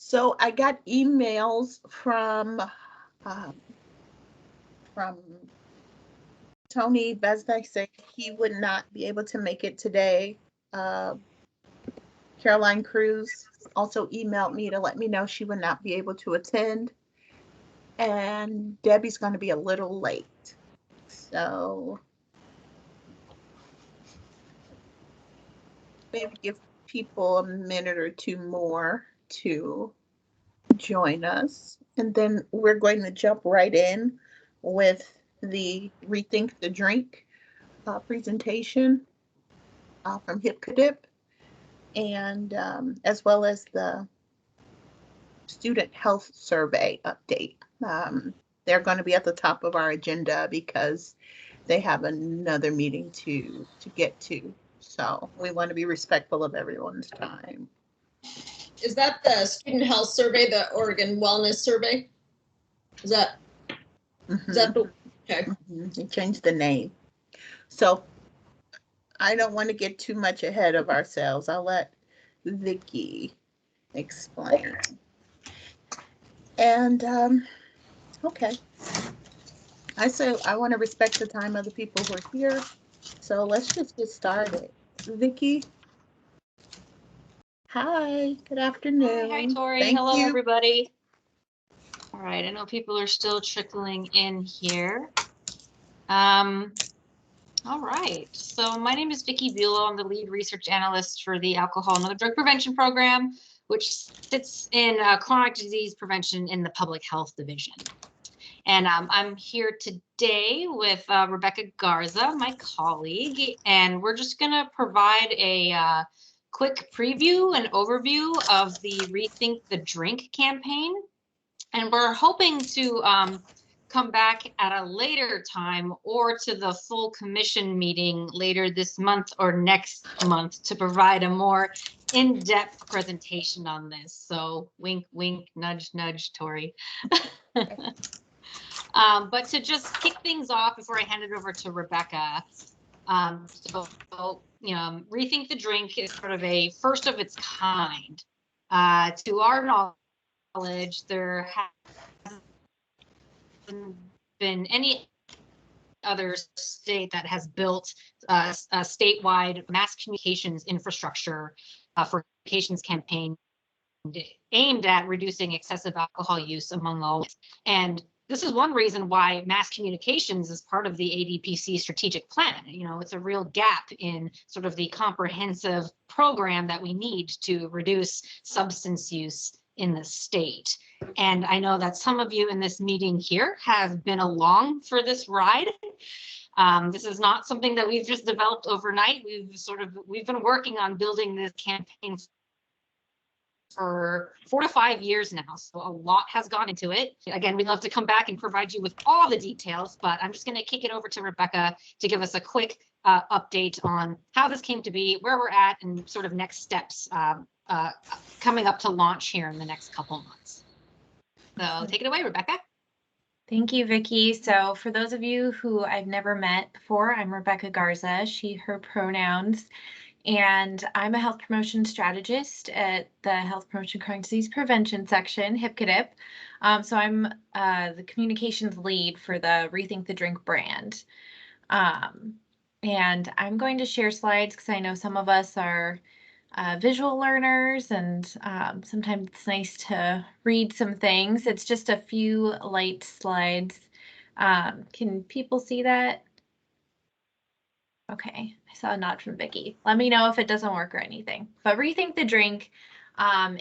So I got emails from Tony Besbeck saying he would not be able to make it today. Caroline Cruz also emailed me to let me know she would not be able to attend. And Debbie's going to be a little late. So maybe give people a minute or two more to join us. And then we're going to jump right in with the Rethink the Drink presentation from HipCadip, and as well as the student health survey update. They're going to be at the top of our agenda because they have another meeting to get to. So we want to be respectful of everyone's time. Is that the student health survey, the Oregon Wellness Survey? Is that the, okay. They changed the name. So I don't want to get too much ahead of ourselves. I'll let Vikki explain. And okay. I want to respect the time of the people who are here. So let's just get started. Vikki. Hi, good afternoon. Hi, Tori. Hello, everybody. All right, I know people are still trickling in here. All right, so my name is Vikki Bulow. I'm the lead research analyst for the Alcohol and Other Drug Prevention Program, which sits in chronic disease prevention in the Public Health Division. And I'm here today with Rebecca Garza, my colleague, and we're just going to provide a quick preview and overview of the Rethink the Drink campaign. And we're hoping to come back at a later time or to the full commission meeting later this month or next month to provide a more in-depth presentation on this. So wink, wink, nudge, nudge, Tori. But to just kick things off before I hand it over to Rebecca, Rethink the Drink is sort of a first of its kind. To our knowledge, there hasn't been any other state that has built a statewide mass communications infrastructure for communications campaign aimed at reducing excessive alcohol use among all. And this is one reason why mass communications is part of the ADPC strategic plan. You know, it's a real gap in sort of the comprehensive program that we need to reduce substance use in the state. And I know that some of you in this meeting here have been along for this ride. This is not something that we've just developed overnight. We've been working on building this campaign for 4 to 5 years now, so a lot has gone into it. Again, we'd love to come back and provide you with all the details, but I'm just going to kick it over to Rebecca to give us a quick update on how this came to be, where we're at, and sort of next steps coming up to launch here in the next couple months. So take it away, Rebecca. Thank you, Vikki. So for those of you who I've never met before, I'm Rebecca Garza, she, her pronouns. And I'm a health promotion strategist at the Health Promotion Chronic Disease Prevention section, HipCadip. So I'm the communications lead for the Rethink the Drink brand. And I'm going to share slides because I know some of us are visual learners, and sometimes it's nice to read some things. It's just a few light slides. Can people see that? Okay, I saw a nod from Vikki. Let me know if it doesn't work or anything. But Rethink the Drink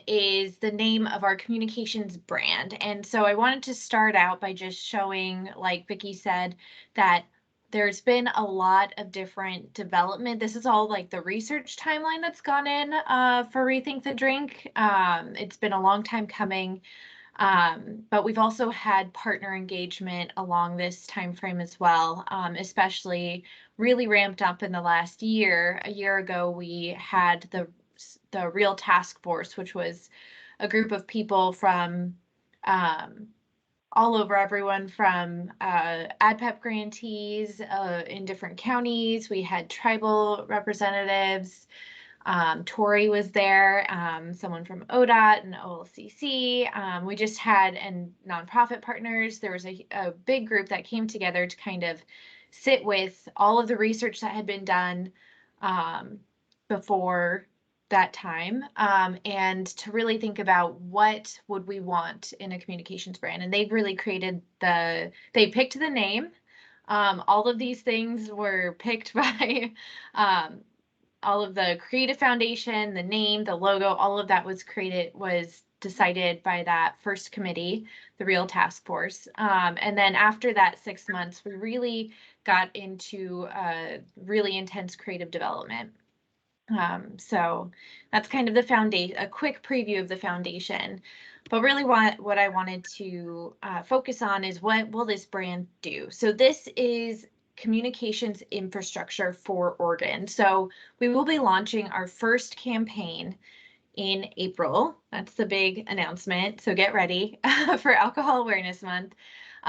is the name of our communications brand. And so I wanted to start out by just showing, like Vikki said, that there's been a lot of different development. This is all like the research timeline that's gone in for Rethink the Drink. It's been a long time coming. But we've also had partner engagement along this time frame as well, especially really ramped up in the last year. A year ago, we had the Real Task Force, which was a group of people from all over, everyone from ADPEP grantees in different counties. We had tribal representatives, Tori was there, someone from ODOT and OLCC. We just had and nonprofit partners. There was a big group that came together to kind of sit with all of the research that had been done before that time, and to really think about what would we want in a communications brand. And they really created they picked the name. All of these things were picked by all of the creative foundation, the name, the logo, all of that was decided by that first committee, the real task force. And then after that 6 months, we really got into really intense creative development. So that's kind of the foundation, a quick preview of the foundation. But really what I wanted to focus on is what will this brand do? So this is communications infrastructure for Oregon. So we will be launching our first campaign in April. That's the big announcement. So get ready for Alcohol Awareness Month.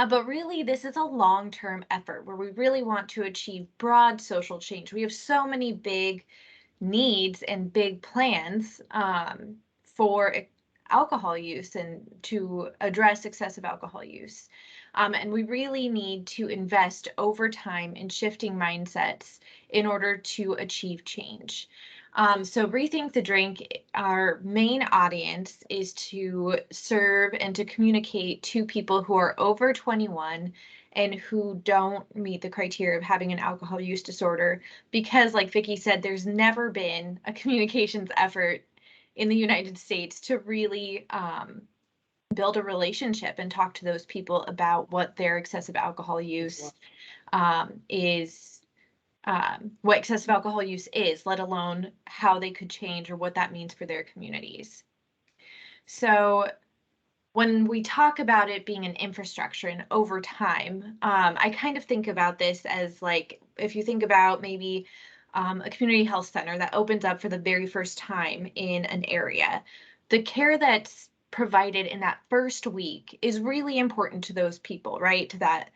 But really, this is a long-term effort where we really want to achieve broad social change. We have so many big needs and big plans for alcohol use and to address excessive alcohol use. And we really need to invest over time in shifting mindsets in order to achieve change. So Rethink the Drink, our main audience is to serve and to communicate to people who are over 21 and who don't meet the criteria of having an alcohol use disorder, because like Vikki said, there's never been a communications effort in the United States to really build a relationship and talk to those people about what their excessive alcohol use is, what excessive alcohol use is, let alone how they could change or what that means for their communities. So when we talk about it being an infrastructure and over time, I kind of think about this as like, if you think about maybe a community health center that opens up for the very first time in an area, the care that's provided in that first week is really important to those people, right? To that,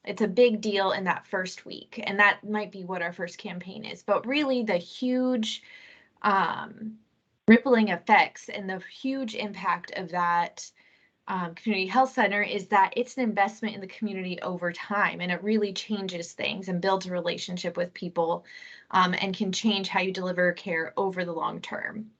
it's a big deal in that first week, and that might be what our first campaign is. But really, the huge rippling effects and the huge impact of that community health center is that it's an investment in the community over time, and it really changes things and builds a relationship with people and can change how you deliver care over the long term.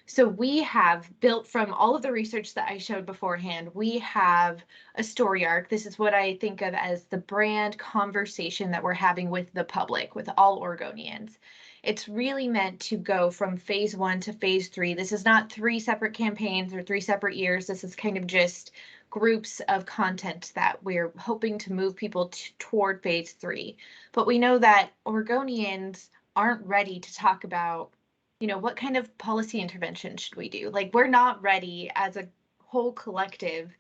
So we have built from all of the research that I showed beforehand, we have a story arc. This is what I think of as the brand conversation that we're having with the public, with all Oregonians. It's really meant to go from phase 1 to phase 3. This is not 3 separate campaigns or 3 separate years. This is kind of just groups of content that we're hoping to move people toward phase 3. But we know that Oregonians aren't ready to talk about, you know, what kind of policy intervention should we do? Like, we're not ready as a whole collective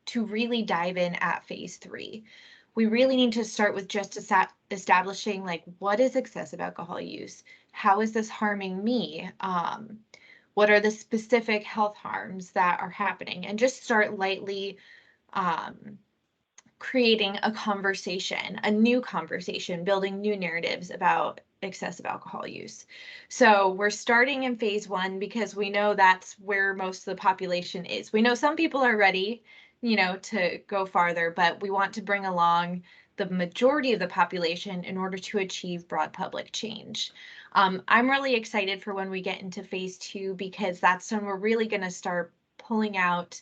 to really dive in at phase 3. We really need to start with just establishing, like, what is excessive alcohol use? How is this harming me? What are the specific health harms that are happening? And just start lightly creating a conversation, a new conversation, building new narratives about excessive alcohol use. So we're starting in phase 1 because we know that's where most of the population is. We know some people are ready, you know, to go farther, but we want to bring along the majority of the population in order to achieve broad public change. I'm really excited for when we get into phase 2, because that's when we're really going to start pulling out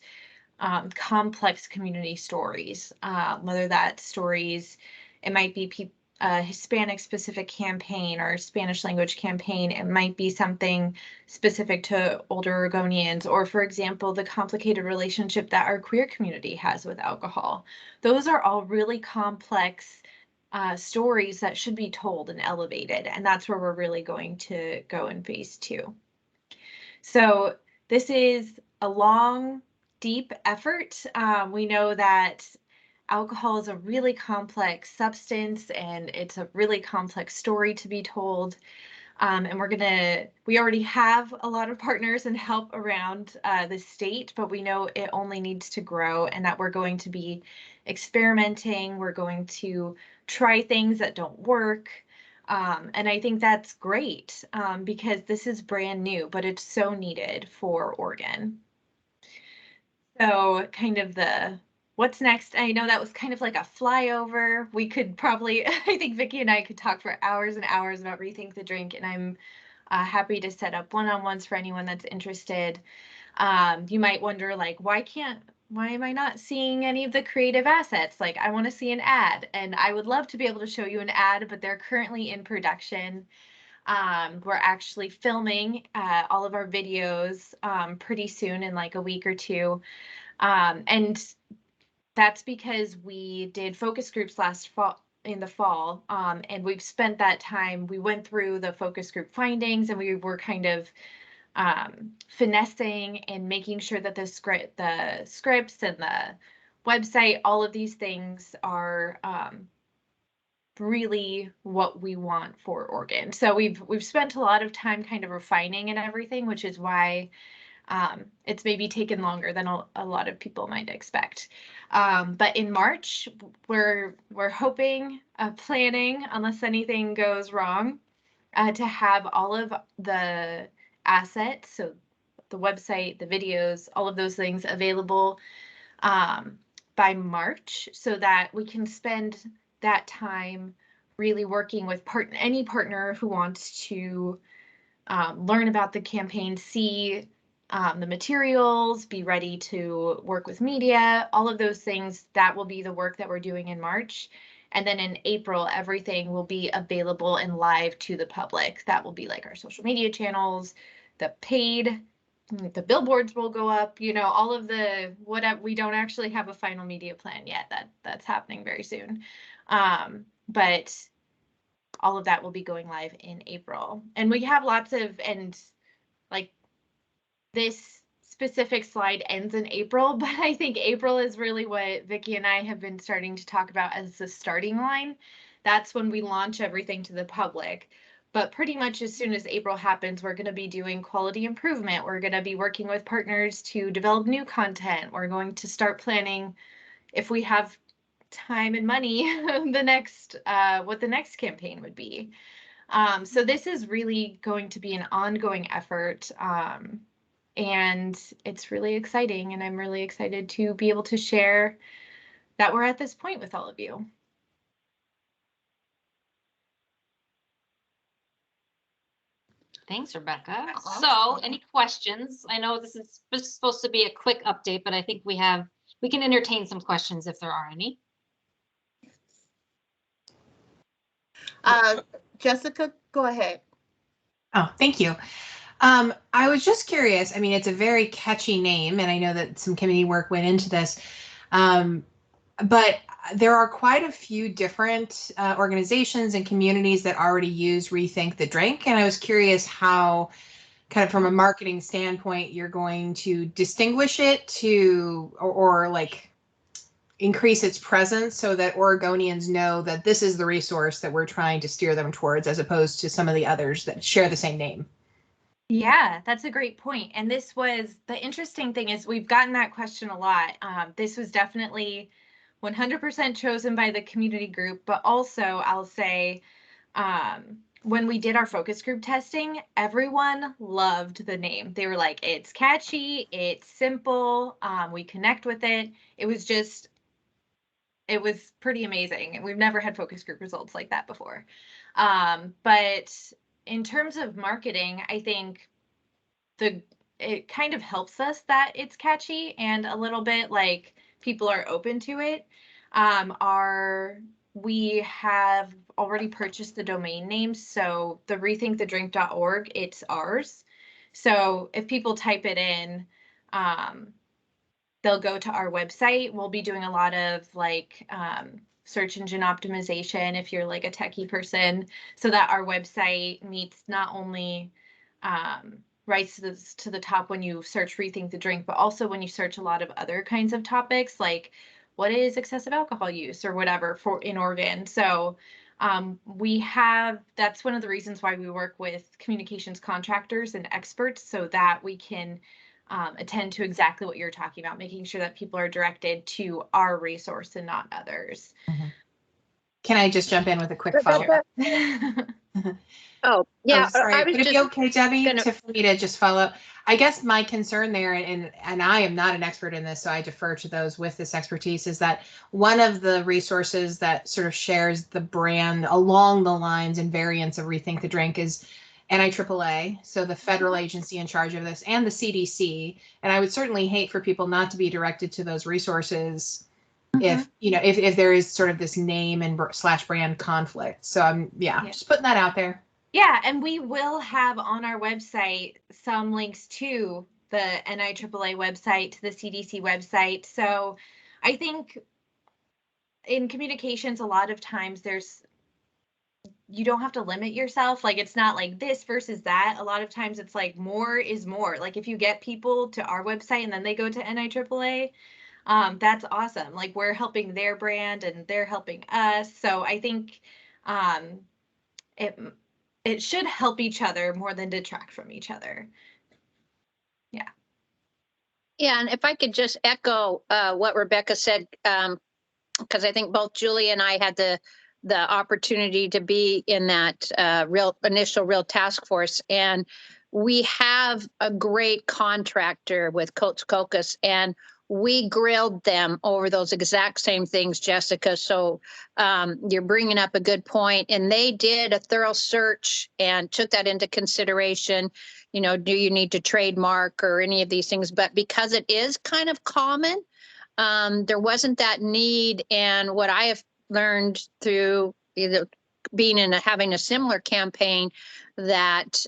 complex community stories, whether that's stories, it might be a Hispanic specific campaign or Spanish language campaign. It might be something specific to older Oregonians, or for example, the complicated relationship that our queer community has with alcohol. Those are all really complex stories that should be told and elevated. And that's where we're really going to go in phase 2. So this is a long, deep effort. We know that alcohol is a really complex substance, and it's a really complex story to be told. And we already have a lot of partners and help around the state, but we know it only needs to grow, and that we're going to be experimenting. We're going to try things that don't work. And I think that's great because this is brand new, but it's so needed for Oregon. So kind of what's next? I know that was kind of like a flyover. We could probably, I think Vikki and I could talk for hours and hours about Rethink the Drink, and I'm happy to set up one-on-ones for anyone that's interested. You might wonder, like, why am I not seeing any of the creative assets? Like, I want to see an ad, and I would love to be able to show you an ad, but they're currently in production. We're actually filming all of our videos pretty soon, in like a week or two. And that's because we did focus groups in the fall, and we've spent that time, we went through the focus group findings, and we were kind of finessing and making sure that the scripts and the website, all of these things are really what we want for Oregon. So we've spent a lot of time kind of refining and everything, which is why it's maybe taken longer than a lot of people might expect. But in March, we're hoping, planning, unless anything goes wrong, to have all of the assets, so the website, the videos, all of those things available by March, so that we can spend that time really working with any partner who wants to learn about the campaign, see the materials, be ready to work with media, all of those things. That will be the work that we're doing in March. And then in April, everything will be available and live to the public. That will be like our social media channels, the billboards will go up, all of whatever. We don't actually have a final media plan yet. That's happening very soon. But all of that will be going live in April. And we have this specific slide ends in April, but I think April is really what Vikki and I have been starting to talk about as the starting line. That's when we launch everything to the public. But pretty much as soon as April happens, we're going to be doing quality improvement. We're going to be working with partners to develop new content. We're going to start planning, if we have time and money, what the next campaign would be. So this is really going to be an ongoing effort. And it's really exciting, and I'm really excited to be able to share that we're at this point with all of you. Thanks, Rebecca. So any questions? I know this is supposed to be a quick update, but I think we can entertain some questions if there are any. Jessica, go ahead. Oh, thank you. I was just curious. I mean, it's a very catchy name, and I know that some committee work went into this, but there are quite a few different organizations and communities that already use Rethink the Drink, and I was curious how, kind of from a marketing standpoint, you're going to distinguish it or like increase its presence so that Oregonians know that this is the resource that we're trying to steer them towards, as opposed to some of the others that share the same name. Yeah, that's a great point. And this was, the interesting thing is we've gotten that question a lot. This was definitely 100% chosen by the community group, but also I'll say, when we did our focus group testing, everyone loved the name. They were like, it's catchy, it's simple, we connect with it. It was pretty amazing. And we've never had focus group results like that before. But in terms of marketing, I think it kind of helps us that it's catchy and a little bit like people are open to it. We have already purchased the domain name, so the rethinkthedrink.org, it's ours. So if people type it in, they'll go to our website. We'll be doing a lot of search engine optimization if you're like a techie person, so that our website meets not only rights to the top when you search Rethink the Drink, but also when you search a lot of other kinds of topics, like what is excessive alcohol use or whatever in Oregon. So that's one of the reasons why we work with communications contractors and experts, so that we can attend to exactly what you're talking about, making sure that people are directed to our resource and not others. Mm-hmm. Can I just jump in with a quick follow-up? Oh, yeah. Sorry. I was Would it be just okay, Debbie, gonna- for me to just follow up? I guess my concern there, and I am not an expert in this, so I defer to those with this expertise, is that one of the resources that sort of shares the brand along the lines and variants of Rethink the Drink is NIAAA, so the federal agency in charge of this, and the CDC. And I would certainly hate for people not to be directed to those resources if, you know, if there is sort of this name and / brand conflict. So I'm, just putting that out there. Yeah, and we will have on our website some links to the NIAAA website, to the CDC website. So I think in communications, a lot of times you don't have to limit yourself. Like, it's not like this versus that. A lot of times it's like more is more. Like, if you get people to our website and then they go to NIAAA, that's awesome. Like, we're helping their brand and they're helping us. So I think it should help each other more than detract from each other. Yeah. Yeah, and if I could just echo what Rebecca said, because I think both Julie and I had the opportunity to be in that initial real task force, and we have a great contractor with Coates Cocos, and we grilled them over those exact same things, Jessica. So you're bringing up a good point. And they did a thorough search and took that into consideration. You know, do you need to trademark or any of these things? But because it is kind of common, there wasn't that need. And what I have learned through being having a similar campaign, that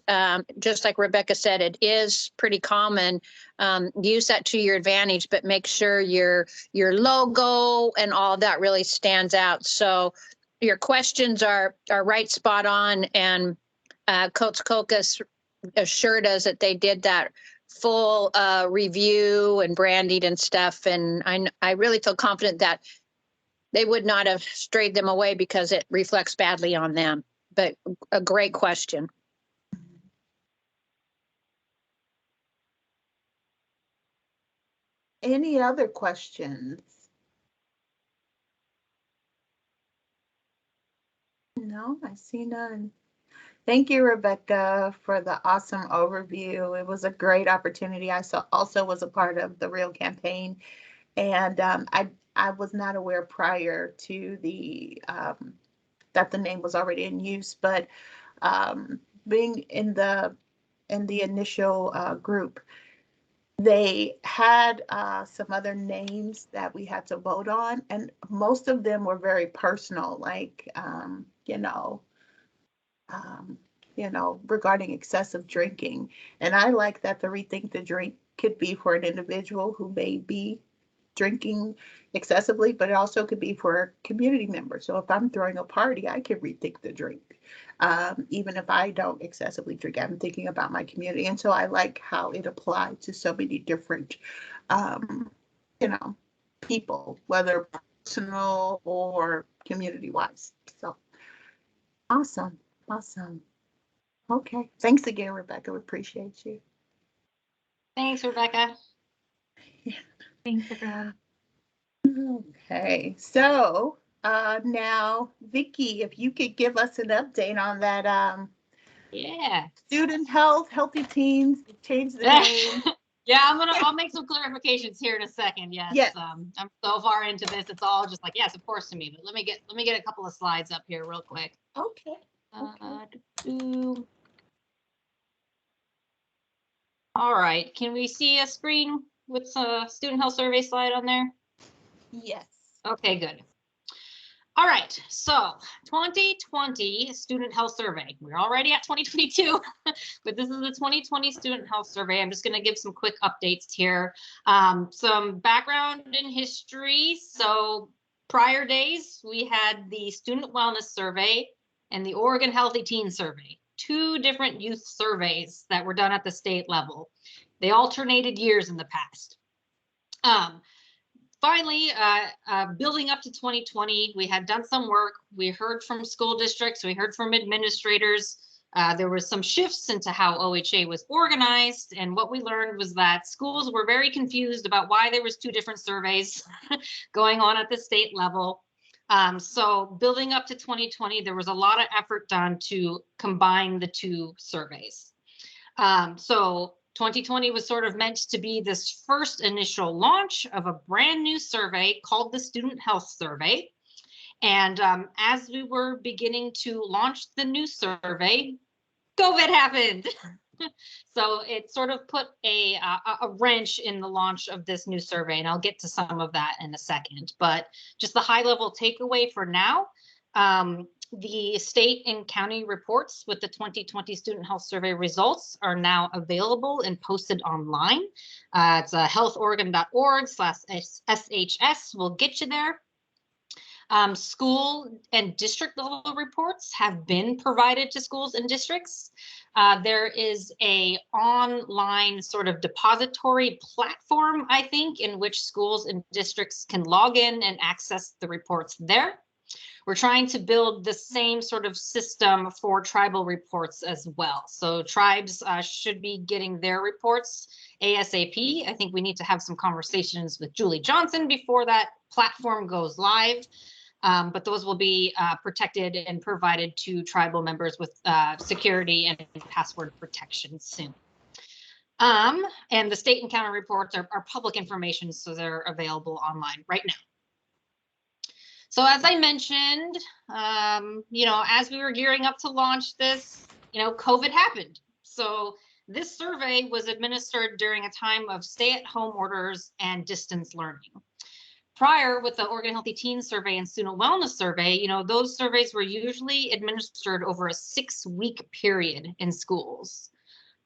just like Rebecca said, it is pretty common. Use that to your advantage, but make sure your logo and all that really stands out. So your questions are right spot on, and Coates Cocos assured us that they did that full review and branding and stuff, and I really feel confident that they would not have strayed them away because it reflects badly on them. But a great question. Any other questions? No, I see none. Thank you, Rebecca, for the awesome overview. It was a great opportunity. I also was a part of the Real campaign, and I was not aware prior to the that the name was already in use, but being in the initial group, they had some other names that we had to vote on, and most of them were very personal, like regarding excessive drinking. And I like that the Rethink the Drink could be for an individual who may be drinking excessively, but it also could be for a community member. So if I'm throwing a party, I can rethink the drink. Even if I don't excessively drink, I'm thinking about my community. And so I like how it applied to so many different, people, whether personal or community-wise. So awesome. Okay. Thanks again, Rebecca. We appreciate you. Thanks, Rebecca. Thanks, everyone. Okay, so now, Vikki, if you could give us an update on that Yeah. student health, healthy teens, change the name. Yeah, I'll make some clarifications here in a second. Yes. I'm so far into this, it's all just like, yes, of course to me, but let me get a couple of slides up here real quick. Okay. All right, can we see a screen with a student health survey slide on there? Yes. Okay, good. All right, so 2020 student health survey. We're already at 2022, but this is the 2020 student health survey. I'm just going to give some quick updates here. Some background in history. So prior days, we had the student wellness survey and the Oregon Healthy Teen Survey, two different youth surveys that were done at the state level. They alternated years in the past. Finally, building up to 2020, we had done some work. We heard from school districts, we heard from administrators. There were some shifts into how OHA was organized. And what we learned was that schools were very confused about why there was two different surveys going on at the state level. So building up to 2020, there was a lot of effort done to combine the two surveys. So 2020 was sort of meant to be this first initial launch of a brand new survey called the Student Health Survey. And as we were beginning to launch the new survey, COVID happened. So it sort of put a wrench in the launch of this new survey, and I'll get to some of that in a second. But just the high level takeaway for now, the state and county reports with the 2020 Student Health Survey results are now available and posted online. It's healthorgan.org/SHS will get you there. School and district level reports have been provided to schools and districts. There is a online sort of depository platform, I think, in which schools and districts can log in and access the reports there. We're trying to build the same sort of system for tribal reports as well. So tribes should be getting their reports ASAP. I think we need to have some conversations with Julie Johnson before that platform goes live. But those will be protected and provided to tribal members with security and password protection soon. And the state and county reports are public information, so they're available online right now. So as I mentioned, as we were gearing up to launch this, COVID happened. So this survey was administered during a time of stay-at-home orders and distance learning. Prior, with the Oregon Healthy Teens Survey and Student Wellness Survey, those surveys were usually administered over a 6-week period in schools.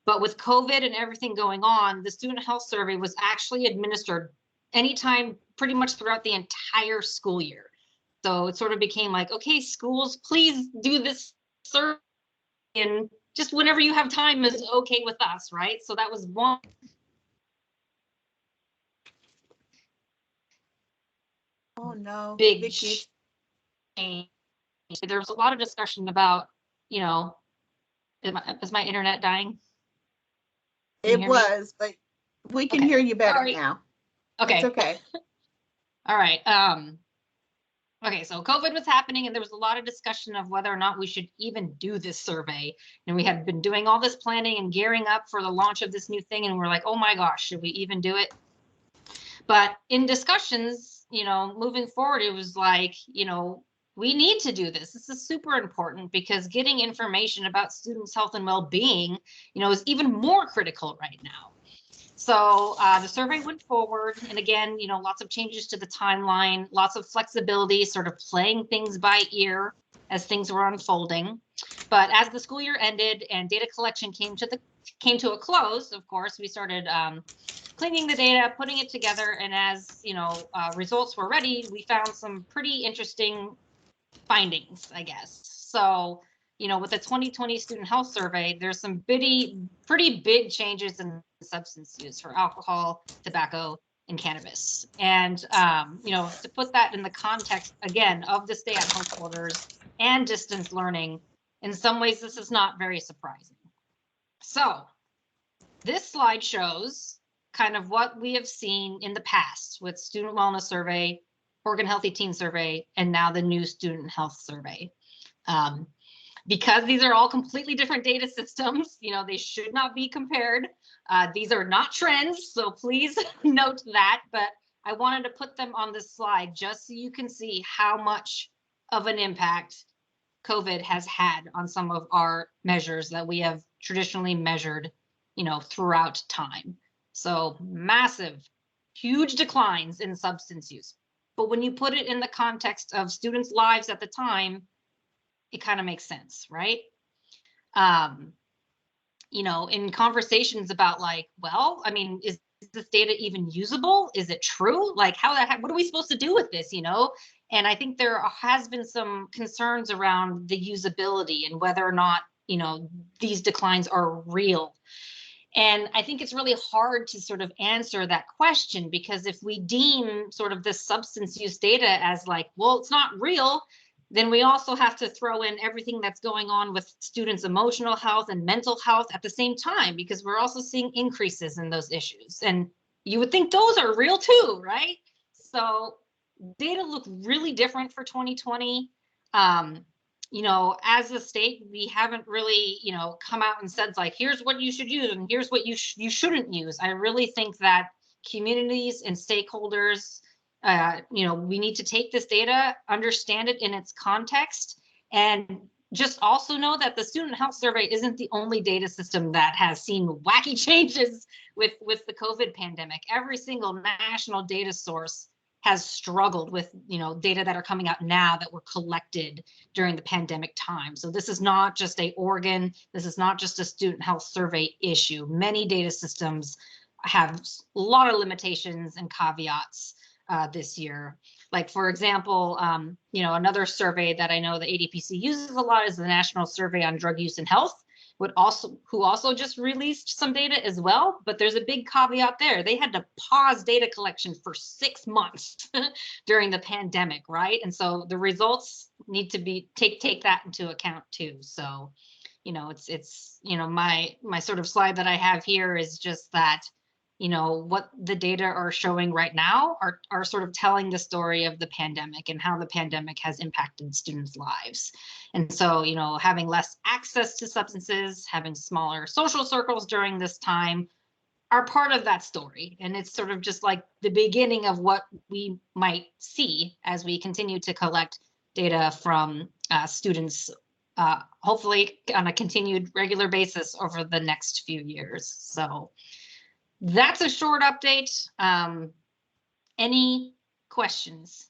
But with COVID and everything going on, the Student Health Survey was actually administered anytime pretty much throughout the entire school year. So it sort of became like, okay, schools, please do this survey, and just whenever you have time is okay with us, right? So that was one. Oh no, Big Vikki. change. There was a lot of discussion about, is my internet dying? Can you It hear me? was, but we can Okay. hear you better Sorry. now. Okay. It's okay. All right. Okay, so COVID was happening, and there was a lot of discussion of whether or not we should even do this survey. And we had been doing all this planning and gearing up for the launch of this new thing, and we're like, oh my gosh, should we even do it? But in discussions, moving forward, it was like, we need to do this. This is super important because getting information about students' health and well-being, is even more critical right now. So the survey went forward, and again, lots of changes to the timeline, lots of flexibility, sort of playing things by ear as things were unfolding. But as the school year ended and data collection came to a close, of course, we started cleaning the data, putting it together, and as results were ready, we found some pretty interesting findings, I guess. So, with the 2020 Student Health Survey, there's some pretty big changes in substance use for alcohol, tobacco, and cannabis. And, to put that in the context, again, of the stay-at-home orders and distance learning, in some ways, this is not very surprising. So this slide shows kind of what we have seen in the past with Student Wellness Survey, Oregon Healthy Teen Survey, and now the new Student Health Survey. Because these are all completely different data systems, they should not be compared. These are not trends, so please note that, but I wanted to put them on this slide just so you can see how much of an impact COVID has had on some of our measures that we have traditionally measured, throughout time. So massive, huge declines in substance use. But when you put it in the context of students' lives at the time, it kind of makes sense, right? In conversations about is this data even usable? Is it true? Like what are we supposed to do with this, And I think there has been some concerns around the usability and whether or not, these declines are real. And I think it's really hard to sort of answer that question, because if we deem sort of this substance use data as it's not real, then we also have to throw in everything that's going on with students' emotional health and mental health at the same time, because we're also seeing increases in those issues. And you would think those are real too, right? So, data look really different for 2020. You know, as a state, we haven't really, you know, come out and said like, here's what you should use and here's what you shouldn't use. I really think that communities and stakeholders, you know, we need to take this data, understand it in its context, and just also know that the student health survey isn't the only data system that has seen wacky changes with the COVID pandemic. Every single national data source has struggled with, you know, data that are coming out now that were collected during the pandemic time. So this is not just a Oregon, this is not just a student health survey issue. Many data systems have a lot of limitations and caveats this year. Like, for example, you know, another survey that I know the ADPC uses a lot is the National Survey on Drug Use and Health, who also just released some data as well. But there's a big caveat there. They had to pause data collection for 6 months during the pandemic, right? And so the results need to be take that into account too. So, you know, it's you know, my sort of slide that I have here is just that, you know, what the data are showing right now are sort of telling the story of the pandemic and how the pandemic has impacted students' lives. And so, you know, having less access to substances, having smaller social circles during this time are part of that story. And it's sort of just like the beginning of what we might see as we continue to collect data from students, hopefully on a continued regular basis over the next few years. So that's a short update. Any questions,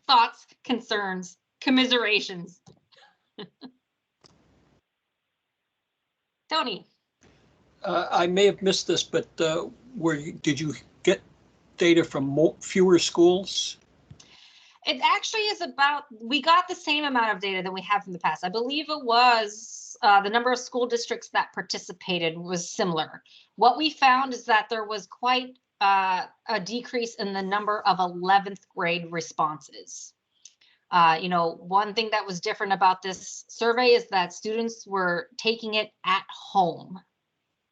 thoughts, concerns, commiserations? Tony. I may have missed this, but did you get data from fewer schools? It actually is about, we got the same amount of data that we have in the past. I believe it was the number of school districts that participated was similar. What we found is that there was quite a decrease in the number of 11th grade responses. You know, one thing that was different about this survey is that students were taking it at home.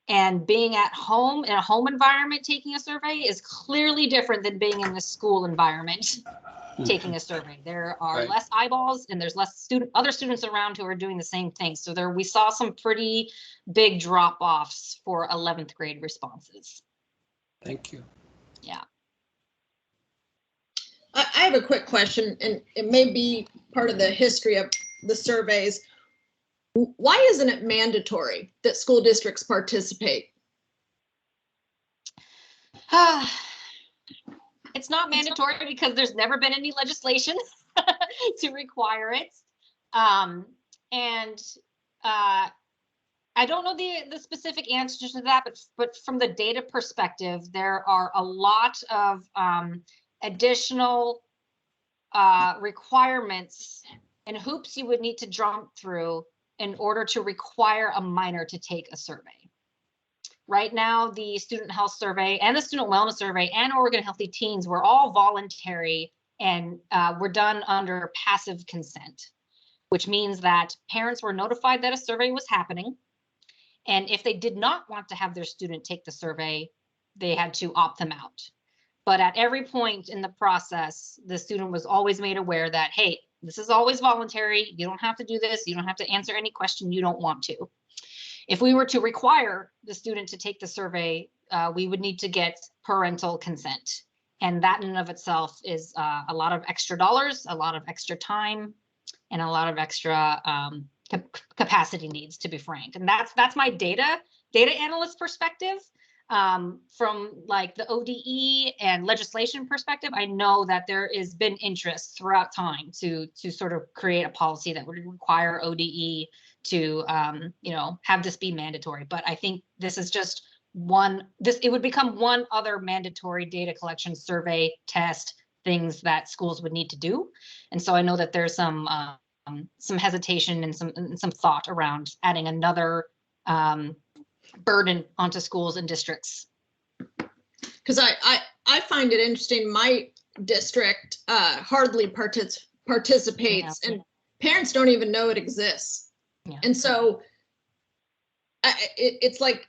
And being at home in a home environment taking a survey is clearly different than being in the school environment taking a survey. There are less eyeballs and there's less other students around who are doing the same thing. So we saw some pretty big drop-offs for 11th grade responses. Thank you. Yeah. I have a quick question, and it may be part of the history of the surveys. Why isn't it mandatory that school districts participate? It's not mandatory because there's never been any legislation to require it. I don't know the specific answer to that, but from the data perspective, there are a lot of additional requirements and hoops you would need to jump through in order to require a minor to take a survey. Right now, the Student Health Survey and the Student Wellness Survey and Oregon Healthy Teens were all voluntary and were done under passive consent, which means that parents were notified that a survey was happening. And if they did not want to have their student take the survey, they had to opt them out. But at every point in the process, the student was always made aware that, hey, this is always voluntary. You don't have to do this. You don't have to answer any question you don't want to. If we were to require the student to take the survey, we would need to get parental consent. And that in and of itself is a lot of extra dollars, a lot of extra time, and a lot of extra capacity needs, to be frank. And that's my data analyst perspective. From like the ODE and legislation perspective, I know that there has been interest throughout time to sort of create a policy that would require ODE to you know, have this be mandatory. But I think this is just it would become one other mandatory data collection, survey, test, things that schools would need to do. And so I know that there's some hesitation and some thought around adding another burden onto schools and districts. Because I find it interesting. My district hardly participates, and parents don't even know it exists. Yeah. And so it's like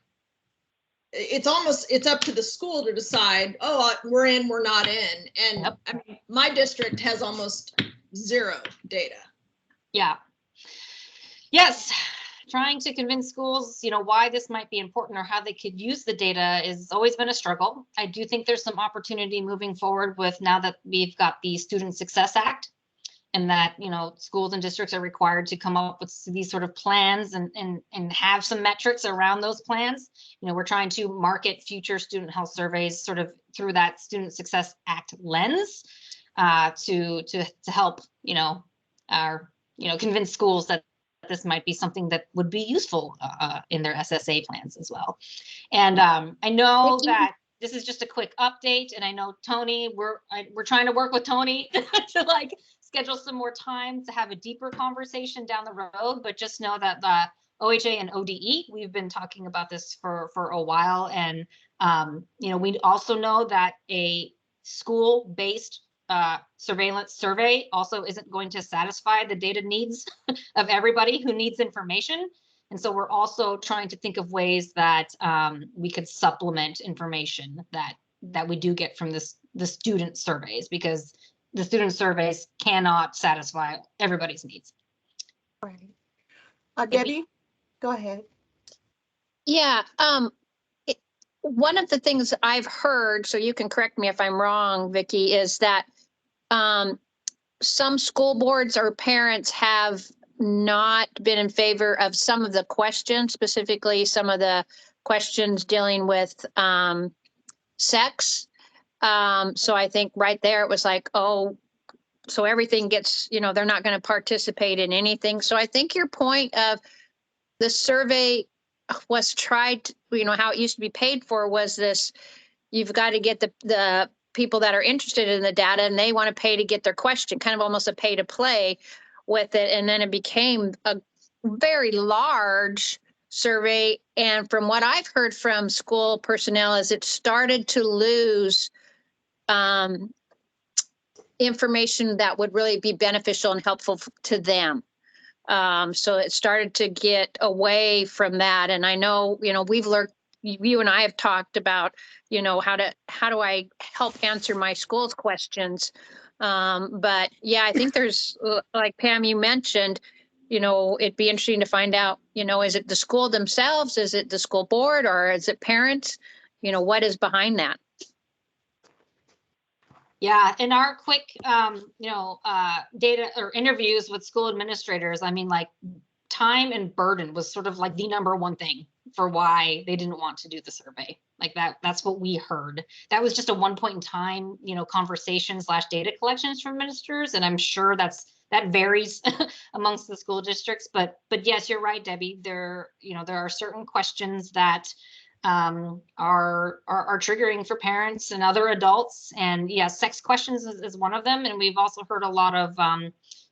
it's up to the school to decide, oh, we're in, we're not in. And Yep. I mean, my district has almost zero data. Yeah. Yes. Trying to convince schools, why this might be important or how they could use the data is always been a struggle. I do think there's some opportunity moving forward with now that we've got the Student Success Act, and that, schools and districts are required to come up with these sort of plans and have some metrics around those plans. We're trying to market future student health surveys sort of through that Student Success Act lens, to help, convince schools that this might be something that would be useful in their SSA plans as well. And I know that this is just a quick update, and I know Tony, we're trying to work with Tony to like schedule some more time to have a deeper conversation down the road, but just know that the OHA and ODE, we've been talking about this for a while. And, we also know that a school-based surveillance survey also isn't going to satisfy the data needs of everybody who needs information. And so we're also trying to think of ways that we could supplement information that we do get from the student surveys, because the student surveys cannot satisfy everybody's needs. Right. Debbie, go ahead. Yeah. One of the things I've heard, so you can correct me if I'm wrong, Vikki, is that some school boards or parents have not been in favor of some of the questions, specifically some of the questions dealing with sex. So I think right there it was like, oh, so everything gets, they're not going to participate in anything. So I think your point of the survey was tried, how it used to be paid for was this, you've got to get the people that are interested in the data and they want to pay to get their question, kind of almost a pay to play with it. And then it became a very large survey. And from what I've heard from school personnel is it started to lose information that would really be beneficial and helpful to them. So it started to get away from that. And I know, we've learned, you and I have talked about, how do I help answer my school's questions? But yeah, I think there's, like Pam, you mentioned, it'd be interesting to find out, is it the school themselves? Is it the school board, or is it parents? What is behind that? Yeah, in our quick, data or interviews with school administrators, I mean, like time and burden was sort of like the number one thing for why they didn't want to do the survey. Like that's what we heard. That was just a one point in time, conversation / data collections from ministers. And I'm sure that varies amongst the school districts, but yes, you're right, Debbie. There are certain questions that are triggering for parents and other adults. And yeah, sex questions is one of them. And we've also heard a lot of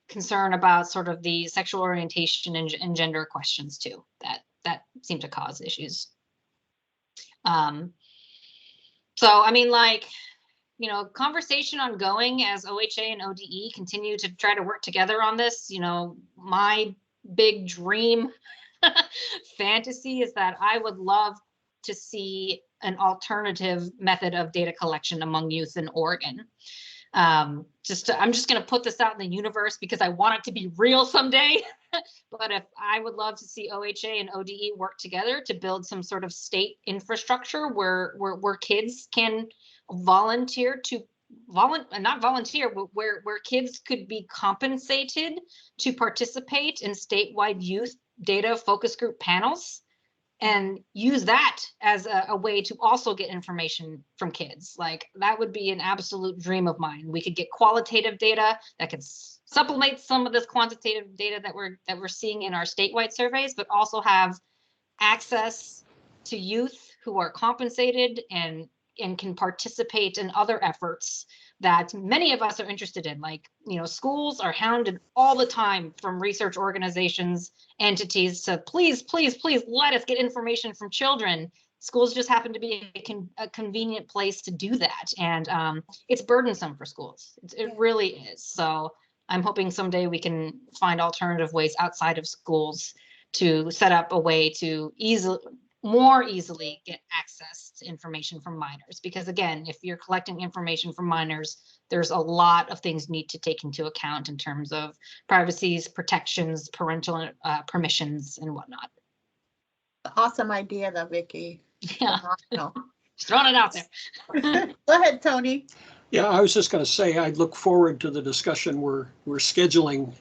concern about sort of the sexual orientation and gender questions too, that seem to cause issues. So, I mean, like, conversation ongoing as OHA and ODE continue to try to work together on this. My big dream fantasy is that I would love to see an alternative method of data collection among youth in Oregon. I'm just going to put this out in the universe because I want it to be real someday. But if I would love to see OHA and ODE work together to build some sort of state infrastructure where kids can volunteer to not volunteer, but where kids could be compensated to participate in statewide youth data focus group panels, and use that as a way to also get information from kids. Like, that would be an absolute dream of mine. We could get qualitative data that could supplement some of this quantitative data that we're seeing in our statewide surveys, but also have access to youth who are compensated and can participate in other efforts that many of us are interested in. Like, schools are hounded all the time from research organizations, entities to please let us get information from children. Schools just happen to be a convenient place to do that. And it's burdensome for schools. It really is. So I'm hoping someday we can find alternative ways outside of schools to set up a way to more easily get access to information from minors. Because again, if you're collecting information from minors, there's a lot of things need to take into account in terms of privacies, protections, parental permissions, and whatnot. Awesome idea though, Vikki. Yeah, Phenomenal. just throwing it out there. Go ahead, Tony. Yeah, I was just going to say, I look forward to the discussion we're scheduling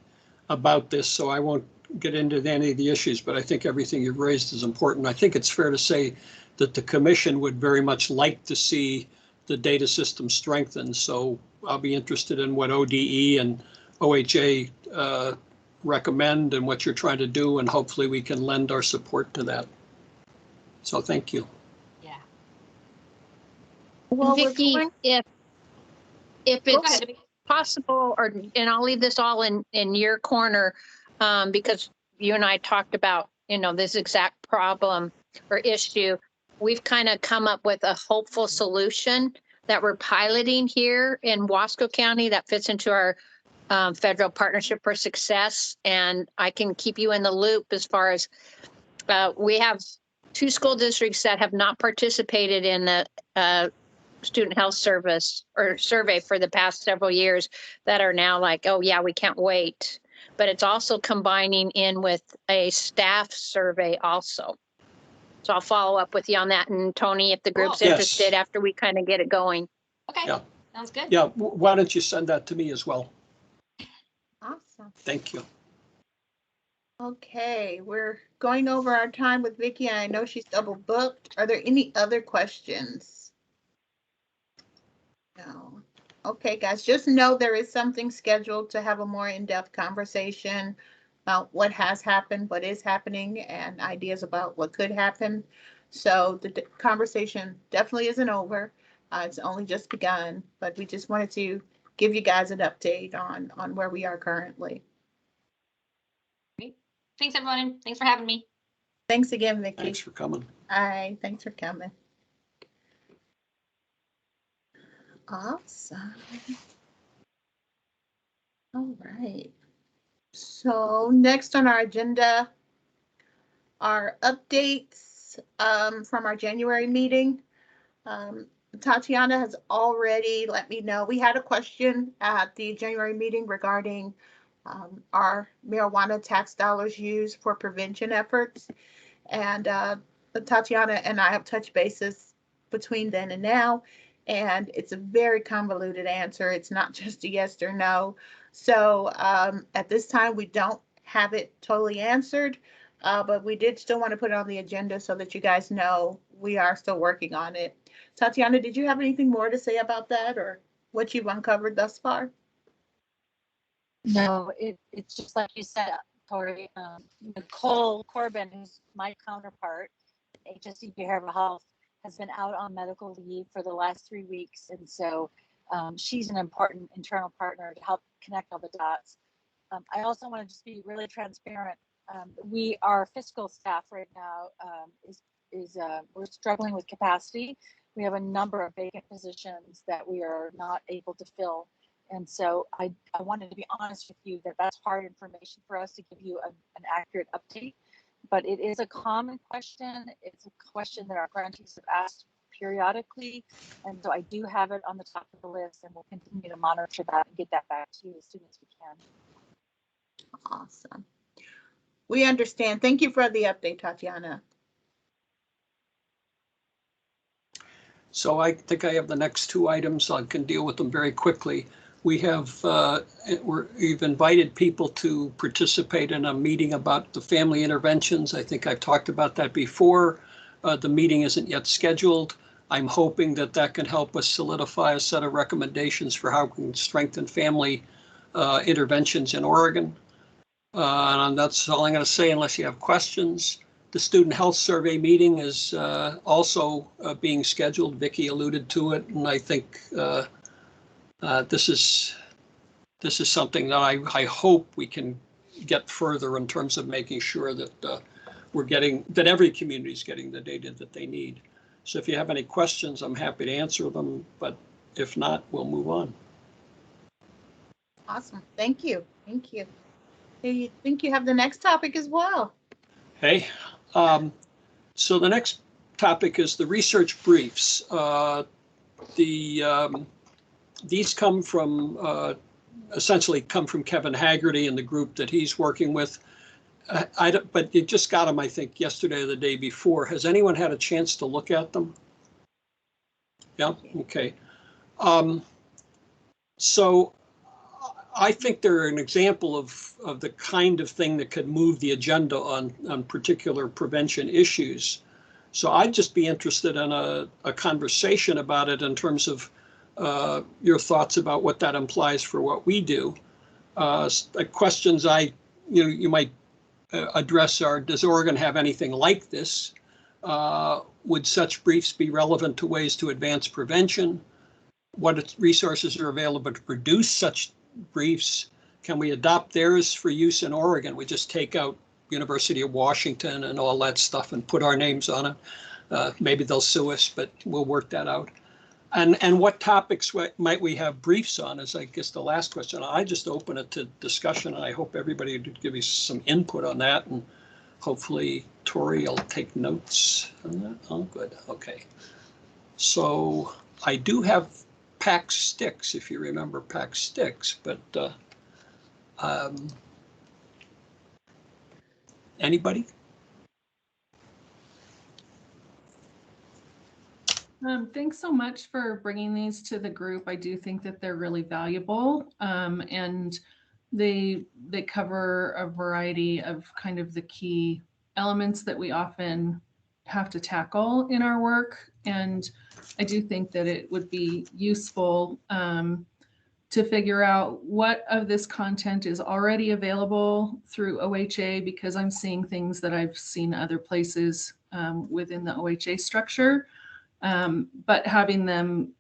about this, so I won't get into any of the issues, but I think everything you've raised is important. I think it's fair to say that the commission would very much like to see the data system strengthened. So I'll be interested in what ODE and OHA recommend and what you're trying to do, and hopefully we can lend our support to that. So thank you. Yeah. Well, we're Vikki, going- if Go it's ahead. possible, and I'll leave this all in your corner, because you and I talked about, this exact problem or issue. We've kind of come up with a hopeful solution that we're piloting here in Wasco County that fits into our federal partnership for success. And I can keep you in the loop as far as we have 2 school districts that have not participated in the student health service or survey for the past several years that are now like, oh yeah, we can't wait. But it's also combining in with a staff survey also. So I'll follow up with you on that. And Tony, if the group's Yes. interested after we kind of get it going. Okay, Yeah. sounds good. Yeah, why don't you send that to me as well? Awesome. Thank you. Okay, we're going over our time with Vikki. I know she's double booked. Are there any other questions? No. Okay, guys, just know there is something scheduled to have a more in-depth conversation about what has happened, what is happening, and ideas about what could happen. So the conversation definitely isn't over. It's only just begun, but we just wanted to give you guys an update on where we are currently. Great. Thanks, everyone. Thanks for having me. Thanks again, Vikki. Thanks for coming. Hi, thanks for coming. Awesome. All right. So next on our agenda are updates from our January meeting. Tatiana has already let me know. We had a question at the January meeting regarding our marijuana tax dollars used for prevention efforts. And Tatiana and I have touched bases between then and now, and it's a very convoluted answer. It's not just a yes or no. So at this time, we don't have it totally answered, but we did still want to put it on the agenda so that you guys know we are still working on it. Tatiana, did you have anything more to say about that or what you've uncovered thus far? No, it's just like you said, Tori. Nicole Corbin, who's my counterpart, HSC Behavioral Health, has been out on medical leave for the last 3 weeks. And so she's an important internal partner to help connect all the dots. I also want to just be really transparent. Our fiscal staff right now we're struggling with capacity. We have a number of vacant positions that we are not able to fill. And so I wanted to be honest with you that that's hard information for us to give you an accurate update. But it is a common question. It's a question that our grantees have asked periodically. And so I do have it on the top of the list, and we'll continue to monitor that and get that back to you as soon as we can. Awesome. We understand. Thank you for the update, Tatiana. So I think I have the next 2 items. I can deal with them very quickly. We have, we've invited people to participate in a meeting about the family interventions. I think I've talked about that before. The meeting isn't yet scheduled. I'm hoping that that can help us solidify a set of recommendations for how we can strengthen family interventions in Oregon. And that's all I'm going to say unless you have questions. The student health survey meeting is also being scheduled. Vikki alluded to it, and I think this is something that I hope we can get further in terms of making sure that that every community is getting the data that they need. So if you have any questions, I'm happy to answer them, but if not, we'll move on. Awesome. Thank you. Thank you. I think you have the next topic as well. Hey, So the next topic is the research briefs. These come from, essentially come from Kevin Haggerty and the group that he's working with. But it just got them, I think, yesterday or the day before. Has anyone had a chance to look at them? Yeah, okay. So I think they're an example of the kind of thing that could move the agenda on particular prevention issues. So I'd just be interested in a conversation about it in terms of your thoughts about what that implies for what we do. Questions you might address are, does Oregon have anything like this? Would such briefs be relevant to ways to advance prevention? What resources are available to produce such briefs? Can we adopt theirs for use in Oregon? We just take out University of Washington and all that stuff and put our names on it. Maybe they'll sue us, but we'll work that out. And what topics might we have briefs on is, I guess, the last question. I just open it to discussion, and I hope everybody would give me some input on that, and hopefully Tori will take notes on that. Oh, good. Okay. So I do have Paxsticks, if you remember Paxsticks, but anybody? Thanks so much for bringing these to the group. I do think that they're really valuable, and they cover a variety of kind of the key elements that we often have to tackle in our work. And I do think that it would be useful to figure out what of this content is already available through OHA, because I'm seeing things that I've seen other places within the OHA structure. But having them,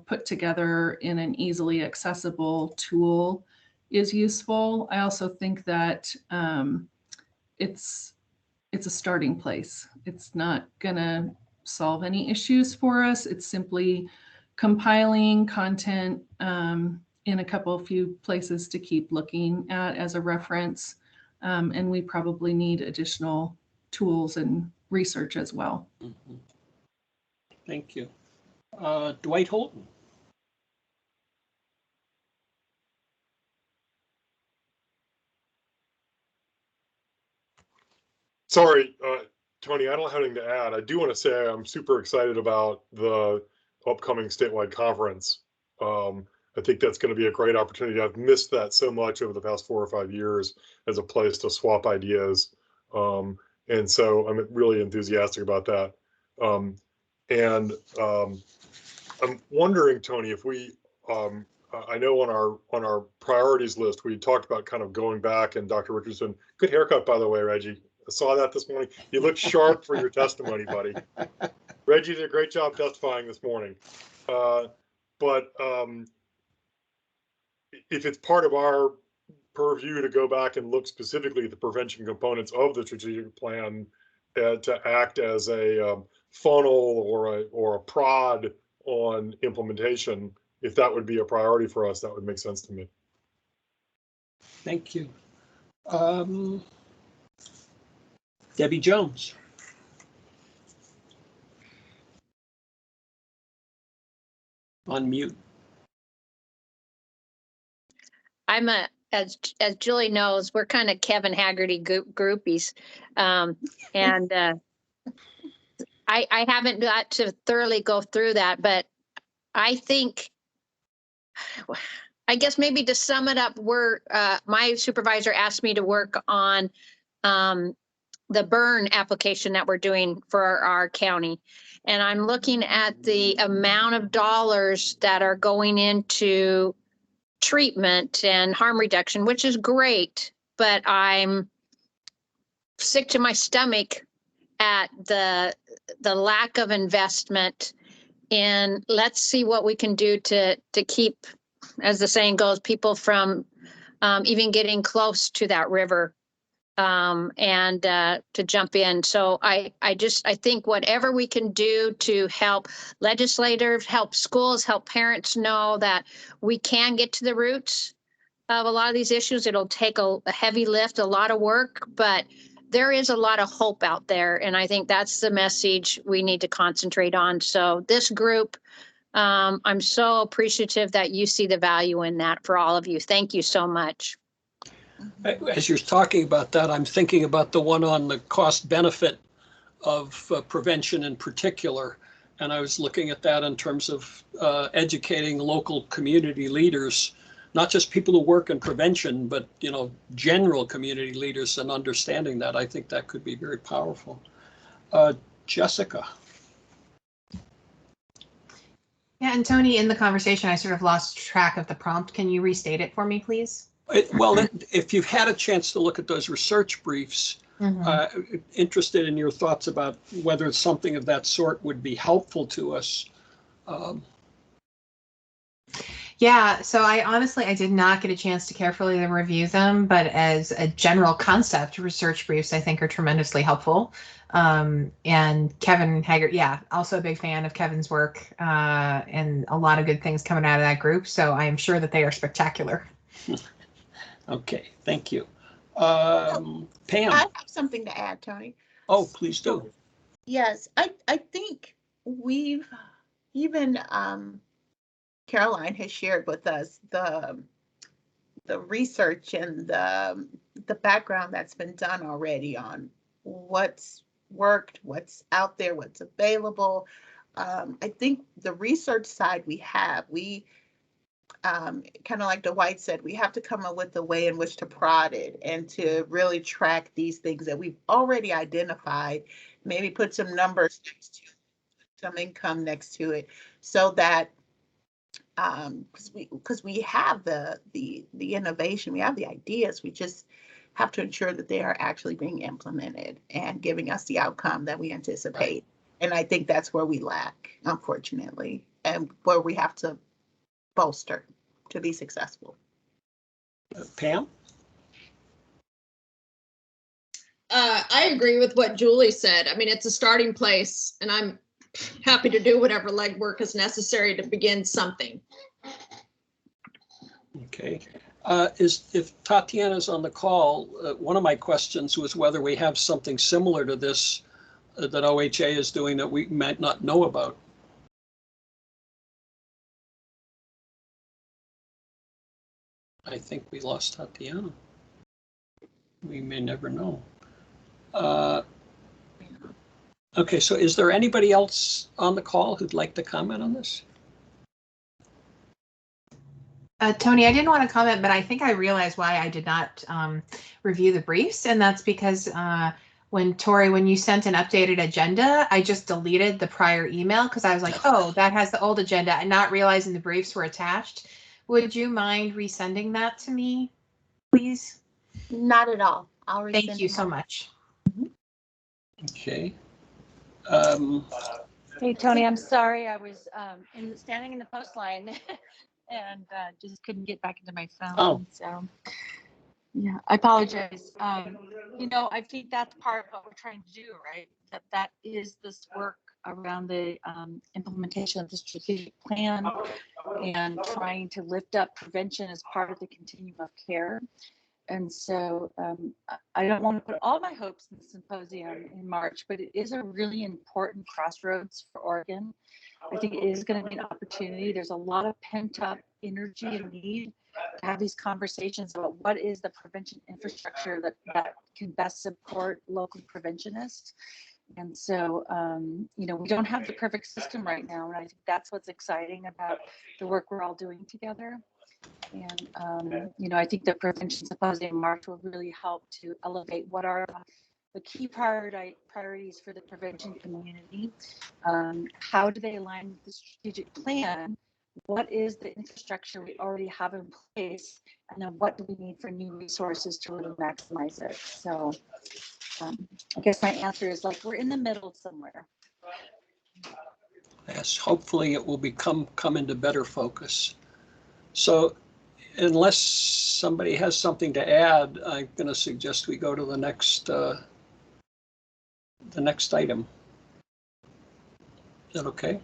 put together in an easily accessible tool is useful. I also think that it's a starting place. It's not gonna solve any issues for us. It's simply compiling content in a few places to keep looking at as a reference. And we probably need additional tools and research as well. Mm-hmm. Thank you. Dwight Holton. Sorry, Tony, I don't have anything to add. I do want to say I'm super excited about the upcoming statewide conference. I think that's going to be a great opportunity. I've missed that so much over the past 4 or 5 years as a place to swap ideas. And so I'm really enthusiastic about that. And I'm wondering, Tony, if we, I know on our priorities list, we talked about kind of going back, and Dr. Richardson, good haircut, by the way, Reggie. I saw that this morning. You look sharp for your testimony, buddy. Reggie did a great job testifying this morning. But if it's part of our purview to go back and look specifically at the prevention components of the strategic plan to act as a funnel or a prod on implementation, if that would be a priority for us, that would make sense to me. Thank you. Debbie Jones. On mute. I'm as Julie knows, we're kind of Kevin Haggerty groupies. And I haven't got to thoroughly go through that, but I think, I guess maybe to sum it up, my supervisor asked me to work on the burn application that we're doing for our county. And I'm looking at the amount of dollars that are going into treatment and harm reduction, which is great, but I'm sick to my stomach at the lack of investment. And let's see what we can do to keep, as the saying goes, people from even getting close to that river and to jump in. So I think whatever we can do to help legislators, help schools, help parents know that we can get to the roots of a lot of these issues. It'll take a heavy lift, a lot of work, but there is a lot of hope out there. And I think that's the message we need to concentrate on. So this group, I'm so appreciative that you see the value in that for all of you. Thank you so much. As you're talking about that, I'm thinking about the one on the cost benefit of prevention in particular. And I was looking at that in terms of educating local community leaders, not just people who work in prevention, but, you know, general community leaders, and understanding that. I think that could be very powerful. Jessica. Yeah, and Tony, in the conversation, I sort of lost track of the prompt. Can you restate it for me, please? Well, if you've had a chance to look at those research briefs, interested in your thoughts about whether something of that sort would be helpful to us. Yeah, so I did not get a chance to carefully review them, but as a general concept, research briefs I think are tremendously helpful. And Kevin Haggard, yeah, also a big fan of Kevin's work, and a lot of good things coming out of that group. So I am sure that they are spectacular. Okay, thank you. Pam. I have something to add, Tony. Oh, please do. Yes, I think we've even Caroline has shared with us the research and the background that's been done already on what's worked, what's out there, what's available. I think the research side we kind of like Dwight said, we have to come up with a way in which to prod it and to really track these things that we've already identified, maybe put some numbers next to it, some income next to it, so that because we have the innovation, we have the ideas, we just have to ensure that they are actually being implemented and giving us the outcome that we anticipate. And I think that's where we lack, unfortunately, and where we have to bolster to be successful. Pam? I agree with what Julie said. I mean, it's a starting place, and I'm happy to do whatever legwork is necessary to begin something. Okay. If Tatiana's on the call, one of my questions was whether we have something similar to this that OHA is doing that we might not know about. I think we lost Tatiana. We may never know. Okay, so is there anybody else on the call who'd like to comment on this? Tony, I didn't want to comment, but I think I realized why I did not review the briefs, and that's because when you sent an updated agenda, I just deleted the prior email because I was like, oh, that has the old agenda, and not realizing the briefs were attached. Would you mind resending that to me, please? Not at all. I'll resend. Thank you so much. Okay. Hey, Tony, I'm sorry. I was standing in the post line and just couldn't get back into my phone. Oh. So, yeah, I apologize. I think that's part of what we're trying to do, right? That is this work around the implementation of the strategic plan and trying to lift up prevention as part of the continuum of care. And so I don't want to put all my hopes in the symposium in March, but it is a really important crossroads for Oregon. I think it is going to be an opportunity. There's a lot of pent up energy and need to have these conversations about what is the prevention infrastructure that can best support local preventionists. And so, we don't have the perfect system right now. And I think that's what's exciting about the work we're all doing together. And, I think the prevention symposium in March will really help to elevate what are the key priorities for the prevention community. How do they align with the strategic plan? What is the infrastructure we already have in place? And then what do we need for new resources to really maximize it? So I guess my answer is we're in the middle somewhere. Yes, hopefully it will come into better focus. So unless somebody has something to add, I'm going to suggest we go to the next item. Is that okay?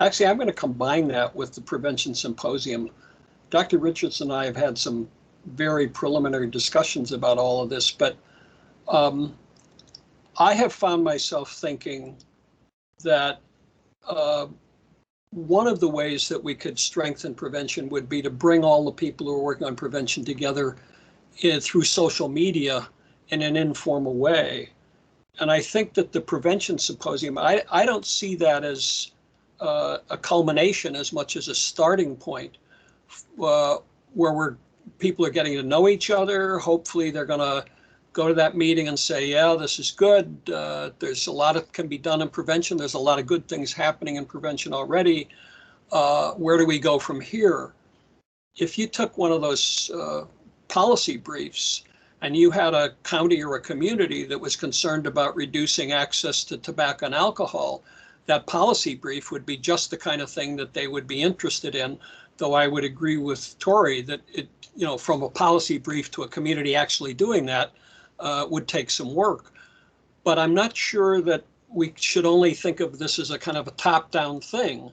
Actually, I'm going to combine that with the prevention symposium. Dr. Richardson and I have had some very preliminary discussions about all of this, but I have found myself thinking that one of the ways that we could strengthen prevention would be to bring all the people who are working on prevention together through social media in an informal way. And I think that the prevention symposium, I don't see that as a culmination as much as a starting point where people are getting to know each other. Hopefully they're going to go to that meeting and say, yeah, this is good. There's a lot that can be done in prevention. There's a lot of good things happening in prevention already. Where do we go from here? If you took one of those policy briefs and you had a county or a community that was concerned about reducing access to tobacco and alcohol, that policy brief would be just the kind of thing that they would be interested in. Though I would agree with Tori that it, from a policy brief to a community actually doing that would take some work. But I'm not sure that we should only think of this as a kind of a top-down thing.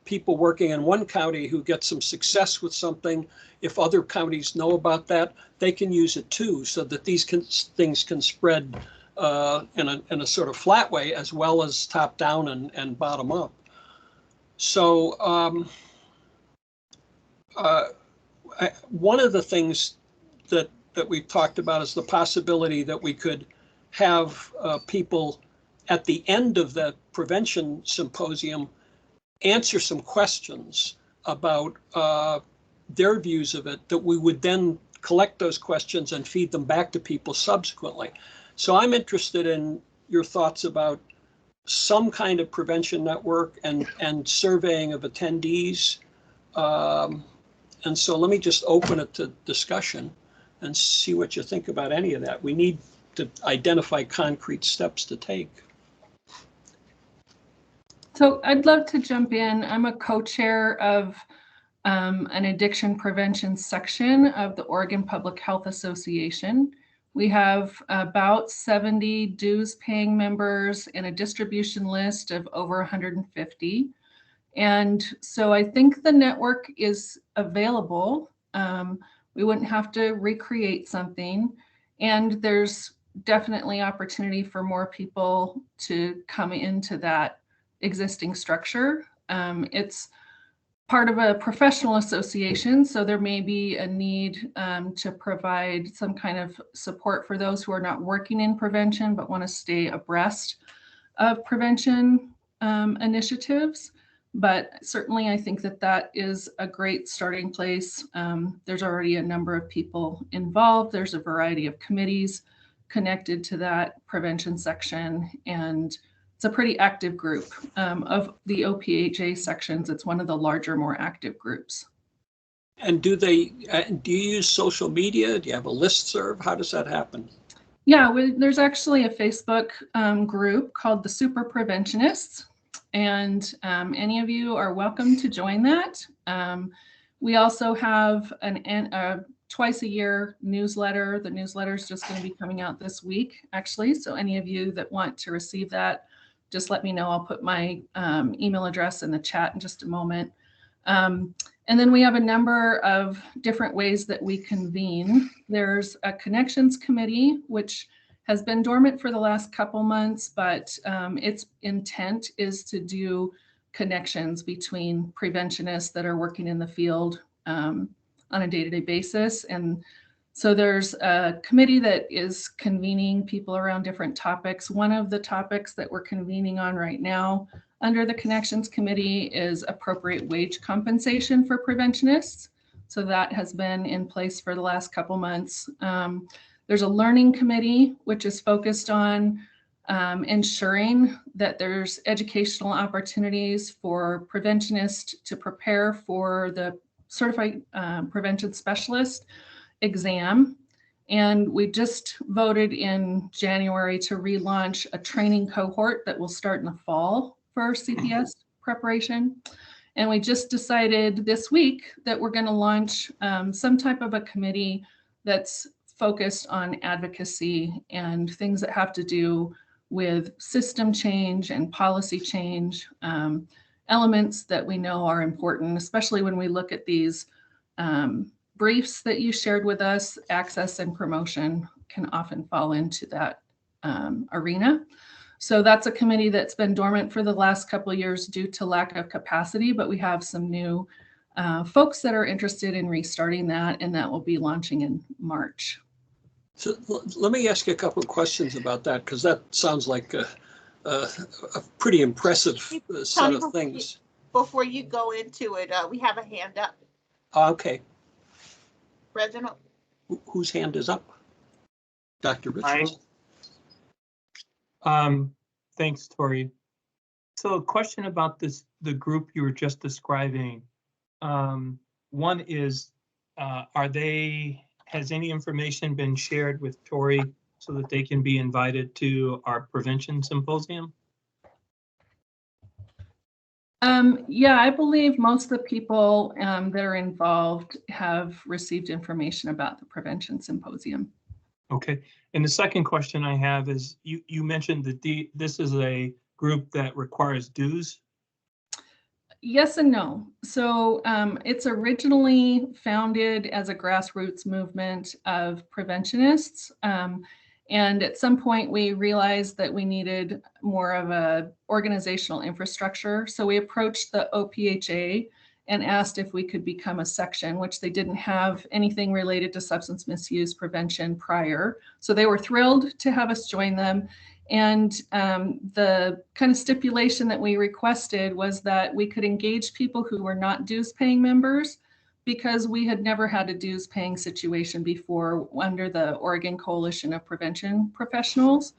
People working in one county who get some success with something, if other counties know about that, they can use it too, so that these things can spread in a sort of flat way as well as top down and bottom up. So one of the things that we've talked about is the possibility that we could have people at the end of the prevention symposium answer some questions about their views of it, that we would then collect those questions and feed them back to people subsequently. So I'm interested in your thoughts about some kind of prevention network and surveying of attendees. And so let me just open it to discussion and see what you think about any of that. We need to identify concrete steps to take. So I'd love to jump in. I'm a co-chair of an addiction prevention section of the Oregon Public Health Association. We have about 70 dues paying members and a distribution list of over 150. And so I think the network is available. We wouldn't have to recreate something. And there's definitely opportunity for more people to come into that existing structure. It's part of a professional association, so there may be a need to provide some kind of support for those who are not working in prevention but want to stay abreast of prevention initiatives. But certainly I think that that is a great starting place. There's already a number of people involved. There's a variety of committees connected to that prevention section, and it's a pretty active group. Of the OPHA sections, it's one of the larger, more active groups. And do you use social media? Do you have a listserv? How does that happen? Yeah, there's actually a Facebook group called the Super Preventionists, and any of you are welcome to join that. We also have a twice a year newsletter. The newsletter is just going to be coming out this week, actually. So any of you that want to receive that, just let me know. I'll put my email address in the chat in just a moment. And then we have a number of different ways that we convene. There's a connections committee, which has been dormant for the last couple months, but its intent is to do connections between preventionists that are working in the field on a day-to-day basis. And so there's a committee that is convening people around different topics. One of the topics that we're convening on right now under the Connections Committee is appropriate wage compensation for preventionists. So that has been in place for the last couple months. There's a learning committee, which is focused on ensuring that there's educational opportunities for preventionists to prepare for the Certified Prevention Specialist exam. And we just voted in January to relaunch a training cohort that will start in the fall for CPS preparation. And we just decided this week that we're going to launch some type of a committee that's focused on advocacy and things that have to do with system change and policy change, elements that we know are important, especially when we look at these briefs that you shared with us, access and promotion. can often fall into that arena. So that's a committee that's been dormant for the last couple of years due to lack of capacity, but we have some new folks that are interested in restarting that, and that will be launching in March. So let me ask you a couple of questions about that, because that sounds like a pretty impressive set of things. Before you go into it, we have a hand up. Okay. Reginald. Whose hand is up? Dr. Richards. Thanks, Tori. So a question about the group you were just describing. One is, has any information been shared with Tori so that they can be invited to our prevention symposium? Yeah, I believe most of the people that are involved have received information about the prevention symposium. Okay. And the second question I have is, you mentioned that this is a group that requires dues. Yes and no. So it's originally founded as a grassroots movement of preventionists. And at some point we realized that we needed more of a organizational infrastructure. So we approached the OPHA and asked if we could become a section, which they didn't have anything related to substance misuse prevention prior. So they were thrilled to have us join them. And the kind of stipulation that we requested was that we could engage people who were not dues paying members, because we had never had a dues paying situation before under the Oregon Coalition of Prevention Professionals.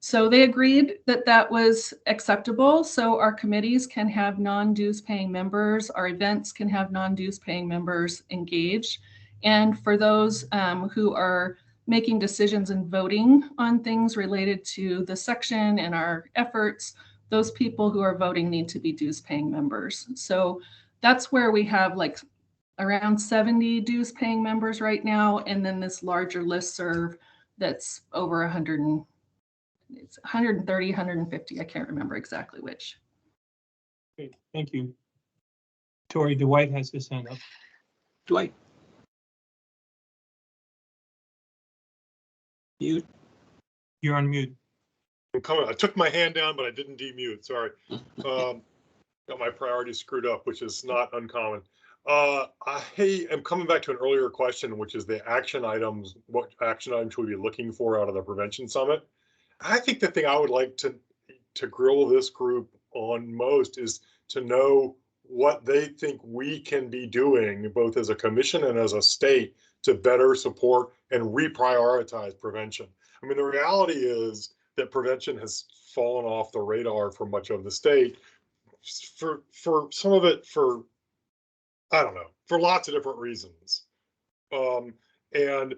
So they agreed that that was acceptable. So our committees can have non-dues paying members, our events can have non-dues paying members engaged. And for those who are making decisions and voting on things related to the section and our efforts, those people who are voting need to be dues paying members. So that's where we have like around 70 dues paying members right now. And then this larger listserv that's over 130, 150. I can't remember exactly which. Okay, thank you. Tori, Dwight has his hand up. Dwight. Mute. You're on mute. I'm coming. I took my hand down, but I didn't demute. Sorry. Got my priorities screwed up, which is not uncommon. I am coming back to an earlier question, which is the action items. What action items should we be looking for out of the prevention summit? I think the thing I would like to grill this group on most is to know what they think we can be doing, both as a commission and as a state, to better support and reprioritize prevention. I mean, the reality is that prevention has fallen off the radar for much of the state, for some of it for, I don't know, for lots of different reasons. And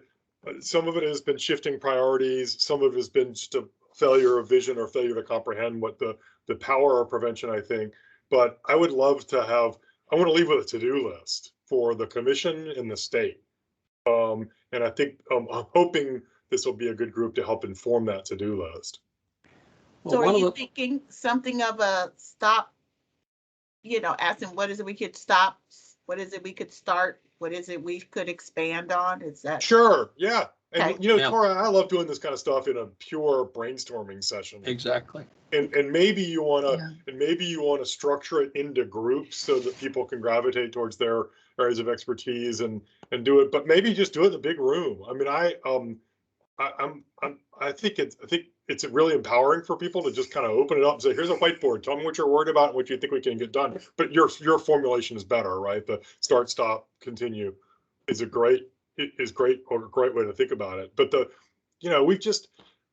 some of it has been shifting priorities. Some of it has been just a failure of vision or failure to comprehend what the power of prevention, I think. But I would love to have, I want to leave with a to-do list for the commission and the state. And I think I'm hoping this will be a good group to help inform that to-do list. So are you thinking something of a stop, asking what is it we could stop? What is it we could start? What is it we could expand on? Is that? Sure, yeah. And Okay. Tora, I love doing this kind of stuff in a pure brainstorming session. Exactly. And maybe you want to structure it into groups so that people can gravitate towards their areas of expertise and do it. But maybe just do it in a big room. I mean, I think it's really empowering for people to just kind of open it up and say, here's a whiteboard. Tell me what you're worried about and what you think we can get done. But your formulation is better, right? The start, stop, continue is great way to think about it. But we've just,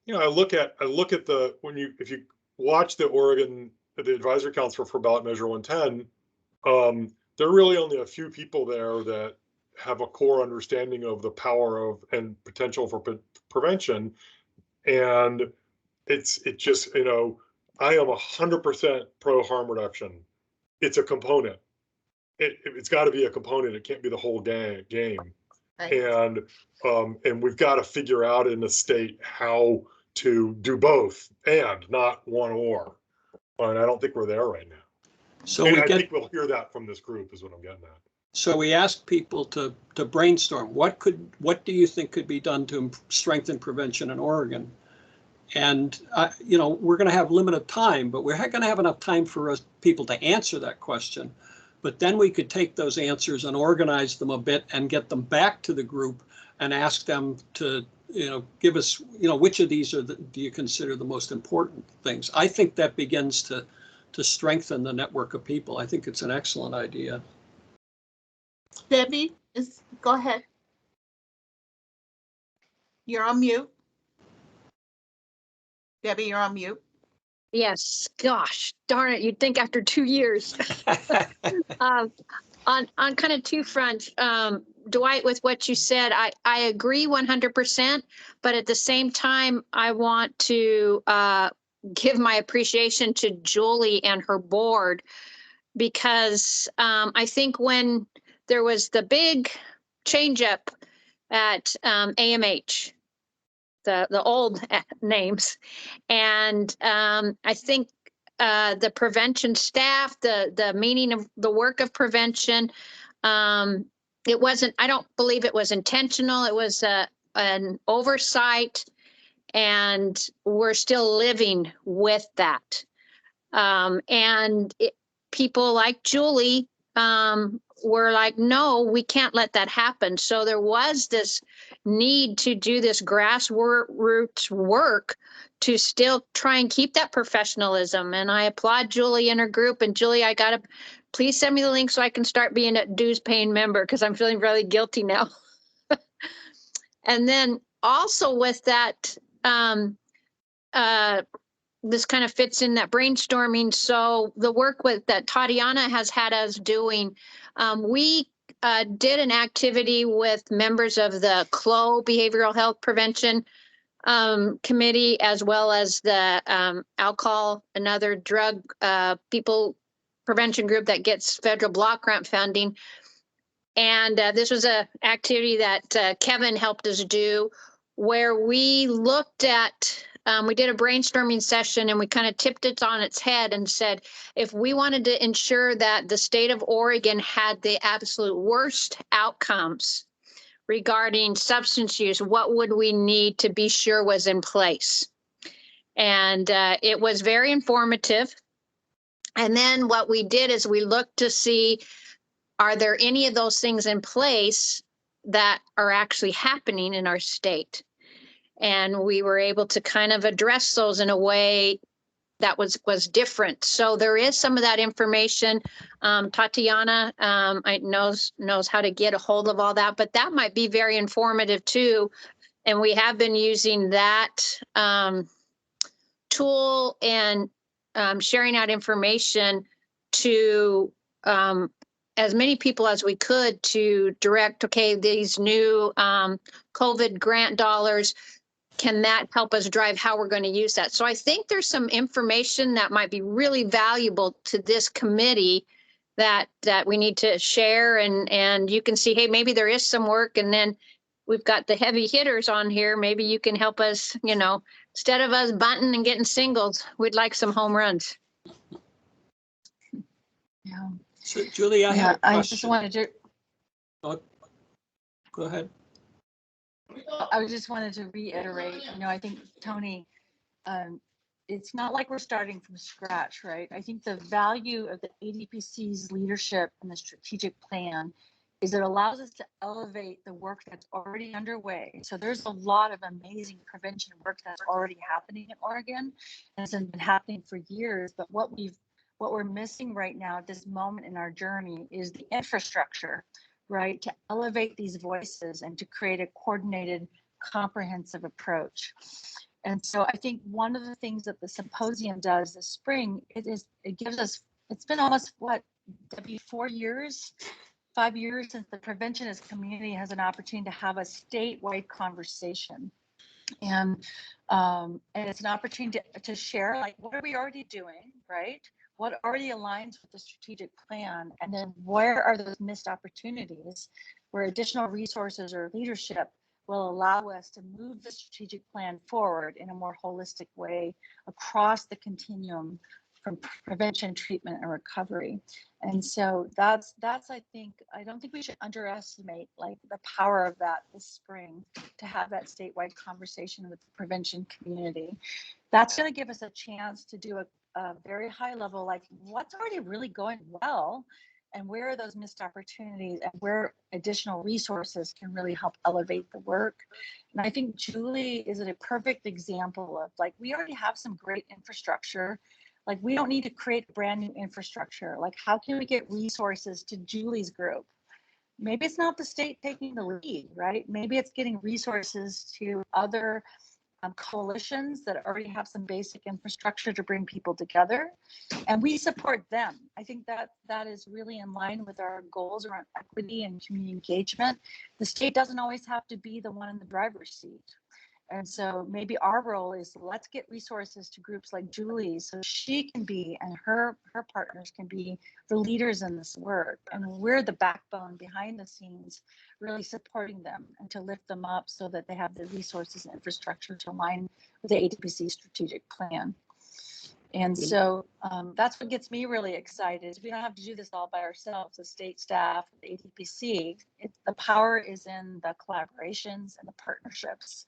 I look at the, if you watch the Advisory Council for Ballot Measure 110, there are really only a few people there that have a core understanding of the power of and potential for prevention. And it just, I am 100% pro harm reduction. It's a component. It's got to be a component. It can't be the whole game. Right. And we've got to figure out in the state how to do both and not one or. And I don't think we're there right now. So I think we'll hear that from this group is what I'm getting at. So we asked people to brainstorm, what do you think could be done to strengthen prevention in Oregon? And, you know, we're going to have limited time, but we're going to have enough time for us people to answer that question. But then we could take those answers and organize them a bit and get them back to the group and ask them to, you know, give us, you know, which of these do you consider the most important things? I think that begins to strengthen the network of people. I think it's an excellent idea. Debbie, go ahead. You're on mute. Debbie, you're on mute. Yes, gosh, darn it, you'd think after 2 years. On kind of two fronts, Dwight, with what you said, I agree 100%, but at the same time, I want to give my appreciation to Julie and her board, because I think when there was the big change up at AMH, the old names, and I think the prevention staff, the meaning of the work of prevention, it wasn't, I don't believe it was intentional. It was an oversight, and we're still living with that. People like Julie were like, no, we can't let that happen. So there was this need to do this grassroots work to still try and keep that professionalism. And I applaud Julie and her group. And Julie, please send me the link so I can start being a dues paying member, because I'm feeling really guilty now. And then also with that, this kind of fits in that brainstorming. So the work that Tatiana has had us doing, we did an activity with members of the CLO Behavioral Health Prevention Committee, as well as the alcohol and other drug people prevention group that gets federal block grant funding. And this was an activity that Kevin helped us do, where we looked at, we did a brainstorming session, and we kind of tipped it on its head and said, if we wanted to ensure that the state of Oregon had the absolute worst outcomes regarding substance use, what would we need to be sure was in place? And it was very informative. And then what we did is we looked to see, are there any of those things in place that are actually happening in our state? And we were able to kind of address those in a way that was different. So there is some of that information. Tatiana knows how to get a hold of all that, but that might be very informative too. And we have been using that tool and sharing out information to as many people as we could to direct, okay, these new COVID grant dollars, can that help us drive how we're going to use that? So I think there's some information that might be really valuable to this committee that we need to share, and you can see, hey, maybe there is some work, and then we've got the heavy hitters on here. Maybe you can help us, you know, instead of us bunting and getting singles, we'd like some home runs. Yeah. So Julie, I have a question. I just wanted to. Go ahead. I just wanted to reiterate, you know, I think, Tony, it's not like we're starting from scratch, right? I think the value of the ADPC's leadership and the strategic plan is it allows us to elevate the work that's already underway. So there's a lot of amazing prevention work that's already happening in Oregon, and it's been happening for years. But what we're missing right now at this moment in our journey is the infrastructure, right, to elevate these voices and to create a coordinated, comprehensive approach. And so I think one of the things that the symposium does this spring, it gives us, it's been almost what, Debbie, 4 years, 5 years since the preventionist community has an opportunity to have a statewide conversation. And it's an opportunity to share, like, what are we already doing, right? What already aligns with the strategic plan? And then where are those missed opportunities where additional resources or leadership will allow us to move the strategic plan forward in a more holistic way across the continuum from prevention, treatment, and recovery. And so that's I think, I don't think we should underestimate like the power of that this spring, to have that statewide conversation with the prevention community. That's going to give us a chance to do a very high level, like what's already really going well, and where are those missed opportunities, and where additional resources can really help elevate the work. And I think Julie is a perfect example of, like, we already have some great infrastructure. Like, we don't need to create brand new infrastructure. Like, how can we get resources to Julie's group? Maybe it's not the state taking the lead, right? Maybe it's getting resources to other coalitions that already have some basic infrastructure to bring people together, and we support them. I think that is really in line with our goals around equity and community engagement. The state doesn't always have to be the one in the driver's seat. And so maybe our role is, let's get resources to groups like Julie, so she can be, and her partners can be the leaders in this work. And we're the backbone behind the scenes, really supporting them and to lift them up so that they have the resources and infrastructure to align with the ADPC strategic plan. And so that's what gets me really excited. We don't have to do this all by ourselves, the state staff, the ADPC. The power is in the collaborations and the partnerships.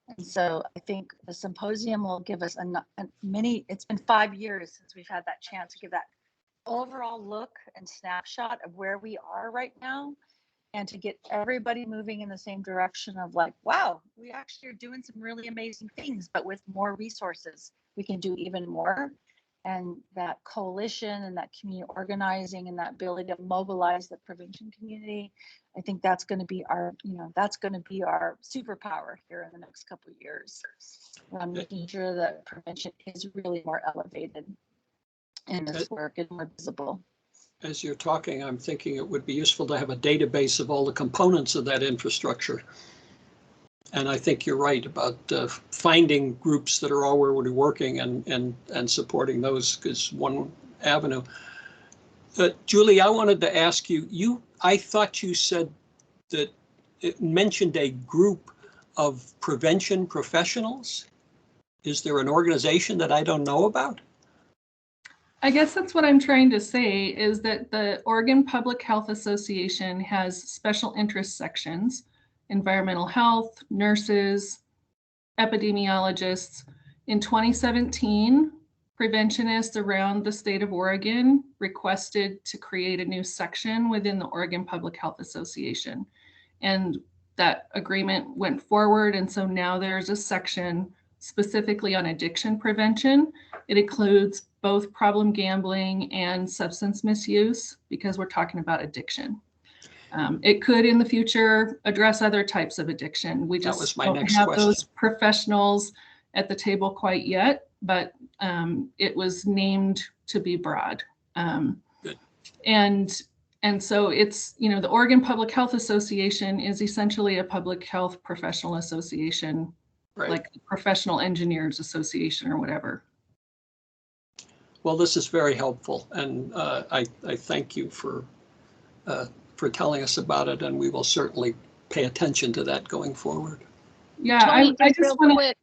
And so I think the symposium will give us it's been 5 years since we've had that chance to give that overall look and snapshot of where we are right now, and to get everybody moving in the same direction of like, wow, we actually are doing some really amazing things, but with more resources, we can do even more. And that coalition and that community organizing and that ability to mobilize the prevention community, I think that's going to be our, that's going to be our superpower here in the next couple of years. Making sure that prevention is really more elevated in this work and more visible. As you're talking, I'm thinking it would be useful to have a database of all the components of that infrastructure. And I think you're right about finding groups that are already working and supporting those is one avenue. Julie, I wanted to ask you, I thought you said that it mentioned a group of prevention professionals. Is there an organization that I don't know about? I guess that's what I'm trying to say, is that the Oregon Public Health Association has special interest sections: environmental health, nurses, epidemiologists. In 2017, preventionists around the state of Oregon requested to create a new section within the Oregon Public Health Association. And that agreement went forward. And so now there's a section specifically on addiction prevention. It includes both problem gambling and substance misuse, because we're talking about addiction. It could in the future address other types of addiction. We just don't have those professionals at the table quite yet, but it was named to be broad. And so it's, the Oregon Public Health Association is essentially a public health professional association, right, like the Professional Engineers Association or whatever. Well, this is very helpful, and I thank you for telling us about it, and we will certainly pay attention to that going forward. Yeah, I just want to,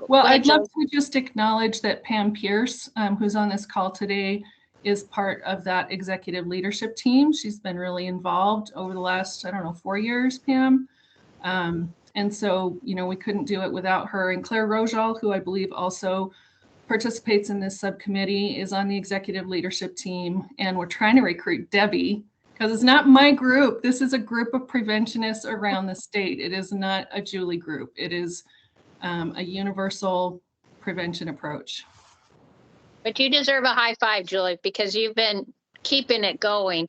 well, I'd love to just acknowledge that Pam Pierce, who's on this call today, is part of that executive leadership team. She's been really involved over the last, 4 years, Pam. And so, we couldn't do it without her. And Claire Rojal, who I believe also participates in this subcommittee, is on the executive leadership team. And we're trying to recruit Debbie, because it's not my group. This is a group of preventionists around the state. It is not a Julie group. It is a universal prevention approach. But you deserve a high five, Julie, because you've been keeping it going.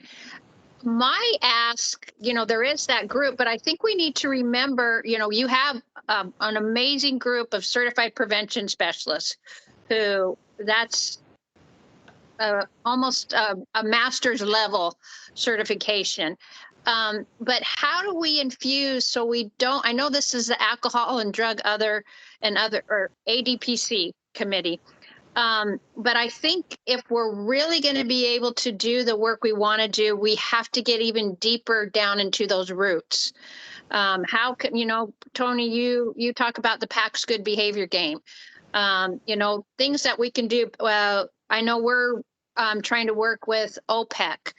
My ask, there is that group, but I think we need to remember, you have an amazing group of certified prevention specialists who that's almost a master's level certification. But how do we infuse so we don't, I know this is the alcohol and drug or ADPC committee. But I think if we're really going to be able to do the work we want to do, we have to get even deeper down into those roots. How can, Tony, you talk about the PAX Good Behavior game. Things that we can do. I know we're trying to work with OPEC.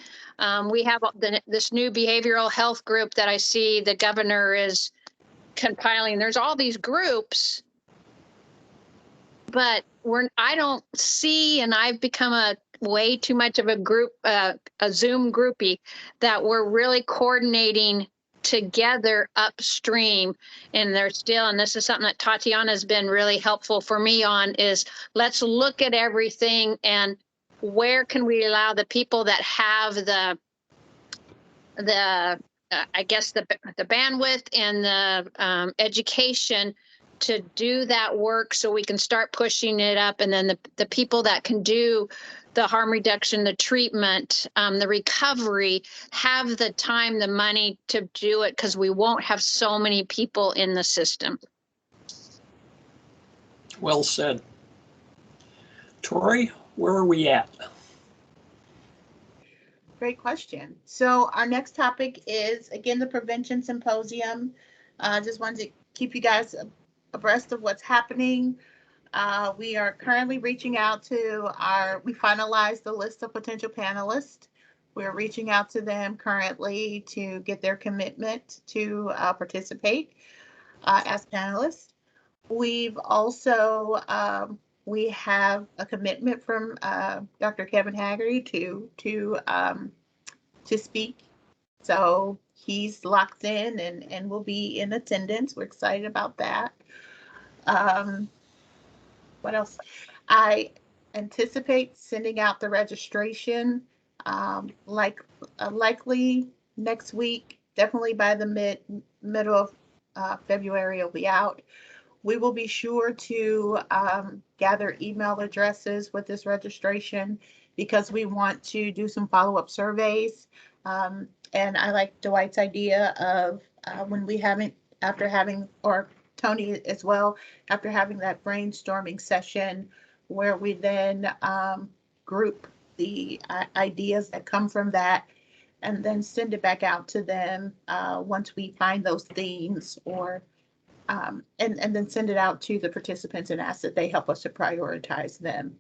We have this new behavioral health group that I see the governor is compiling. There's all these groups, but I don't see, and I've become way too much of a group, a Zoom groupie, that we're really coordinating together upstream. And and this is something that Tatiana has been really helpful for me on, is let's look at everything and where can we allow the people that have the I guess the bandwidth and the education to do that work, so we can start pushing it up. And then the people that can do the harm reduction, the treatment, the recovery, have the time, the money to do it, because we won't have so many people in the system. Well said. Tori, where are we at? Great question. So our next topic is, again, the Prevention Symposium. Just wanted to keep you guys abreast of what's happening. We are currently reaching out to we finalized the list of potential panelists. We're reaching out to them currently to get their commitment to participate as panelists. We've also, we have a commitment from Dr. Kevin Haggerty to speak. So he's locked in and will be in attendance. We're excited about that. What else? I anticipate sending out the registration likely next week. Definitely by the middle of February it'll be out. We will be sure to gather email addresses with this registration, because we want to do some follow-up surveys. And I like Dwight's idea of when we haven't, after having, or Tony as well, after having that brainstorming session where we then group the ideas that come from that and then send it back out to them once we find those themes, or and then send it out to the participants and ask that they help us to prioritize them.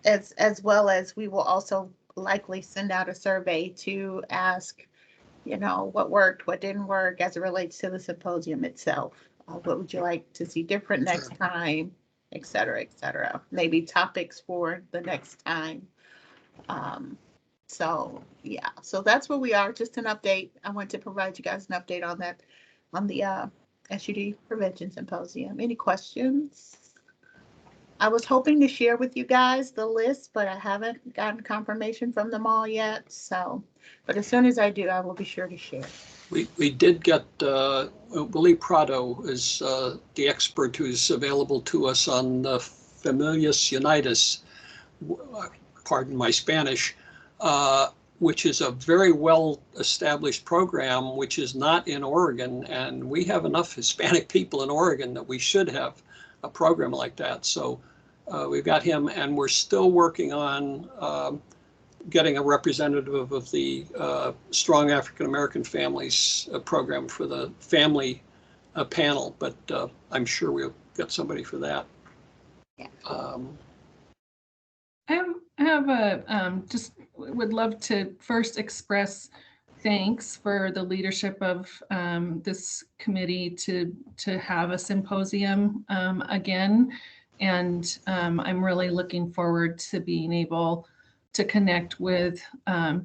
As well as we will also likely send out a survey to ask, what worked, what didn't work as it relates to the symposium itself. What would you like to see different next time, et cetera, et cetera. Maybe topics for the next time. So yeah, so that's where we are. Just an update. I want to provide you guys an update on that, on the SUD Prevention Symposium. Any questions? I was hoping to share with you guys the list, but I haven't gotten confirmation from them all yet. So, but as soon as I do, I will be sure to share. We did get Willie Prado is the expert who's available to us on Familias Unitas, pardon my Spanish, which is a very well-established program, which is not in Oregon. And we have enough Hispanic people in Oregon that we should have a program like that. So we've got him, and we're still working on getting a representative of the Strong African American Families program for the family panel, but I'm sure we'll get somebody for that. Yeah. I have a just would love to first express thanks for the leadership of this committee to have a symposium again, and I'm really looking forward to being able to connect with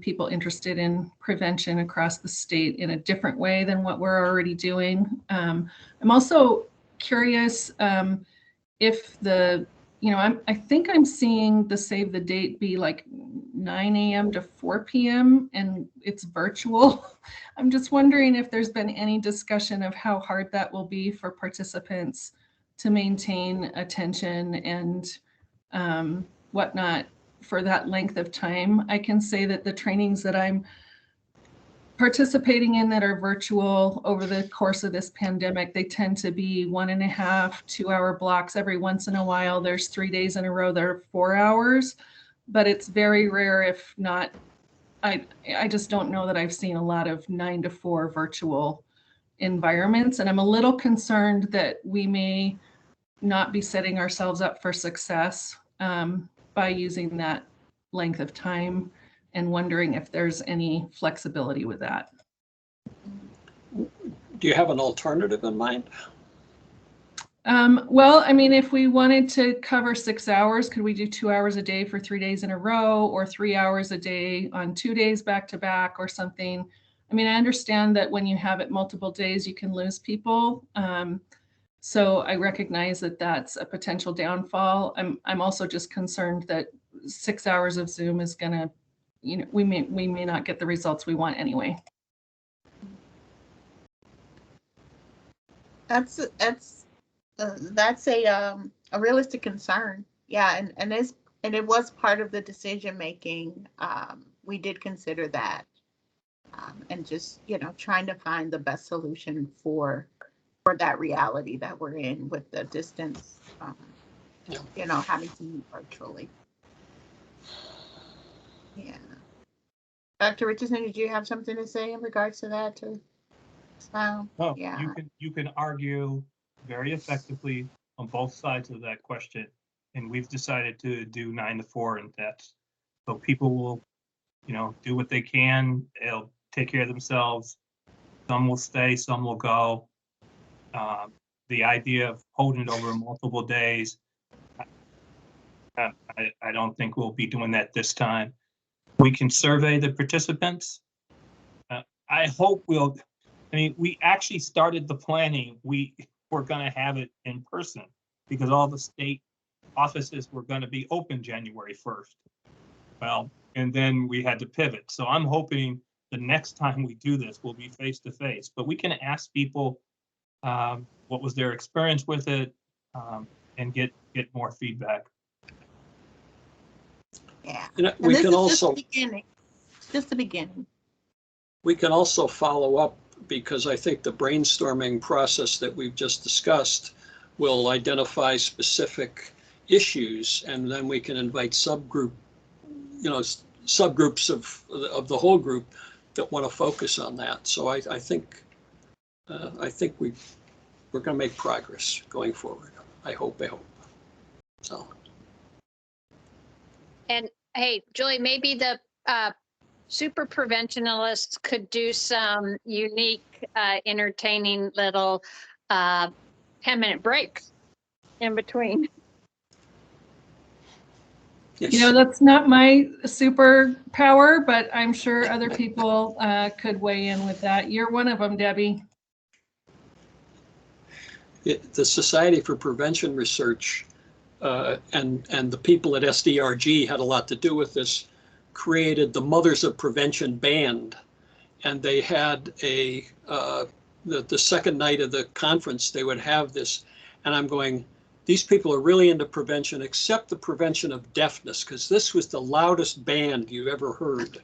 people interested in prevention across the state in a different way than what we're already doing. I'm also curious if I think I'm seeing the save the date be like 9 a.m. to 4 p.m. and it's virtual. I'm just wondering if there's been any discussion of how hard that will be for participants to maintain attention and whatnot for that length of time. I can say that the trainings that I'm participating in that are virtual over the course of this pandemic, they tend to be 1.5, 2 hour blocks. Every once in a while, there's 3 days in a row that are 4 hours, but it's very rare, if not, I just don't know that I've seen a lot of 9 to 4 virtual environments. And I'm a little concerned that we may not be setting ourselves up for success by using that length of time, and wondering if there's any flexibility with that. Do you have an alternative in mind? Well, I mean, if we wanted to cover 6 hours, could we do 2 hours a day for 3 days in a row, or 3 hours a day on 2 days back to back or something? I mean, I understand that when you have it multiple days, you can lose people. So I recognize that that's a potential downfall. I'm also just concerned that 6 hours of Zoom is gonna, you know, we may not get the results we want anyway. That's a realistic concern. Yeah, and it was part of the decision making. We did consider that, and just, you know, trying to find the best solution for that reality that we're in with the distance. You know, having to meet virtually. Yeah. Dr. Richardson, did you have something to say in regards to that too? Oh, Yeah. you can argue very effectively on both sides of that question, and we've decided to do 9 to 4, and that's so people will, you know, do what they can. They'll take care of themselves. Some will stay, some will go. The idea of holding it over multiple days, I don't think we'll be doing that this time. We can survey the participants. I hope we'll. I mean, we actually started the planning. We were going to have it in person because all the state offices were going to be open January 1st. Well, and then we had to pivot. So I'm hoping the next time we do this will be face to face. But we can ask people what was their experience with it, and get more feedback. Yeah. You know, And we this can is also just the beginning. We can also follow up, because I think the brainstorming process that we've just discussed will identify specific issues, and then we can invite subgroups of the whole group that want to focus on that. So I think we're going to make progress going forward. I hope. So. And hey, Julie, maybe the super preventionalists could do some unique, entertaining little 10-minute breaks in between. Yes. You know, that's not my superpower, but I'm sure other people could weigh in with that. You're one of them, Debbie. The Society for Prevention Research and the people at SDRG had a lot to do with this, created the Mothers of Prevention Band. And they had the second night of the conference, they would have this. And I'm going, these people are really into prevention, except the prevention of deafness, because this was the loudest band you ever heard.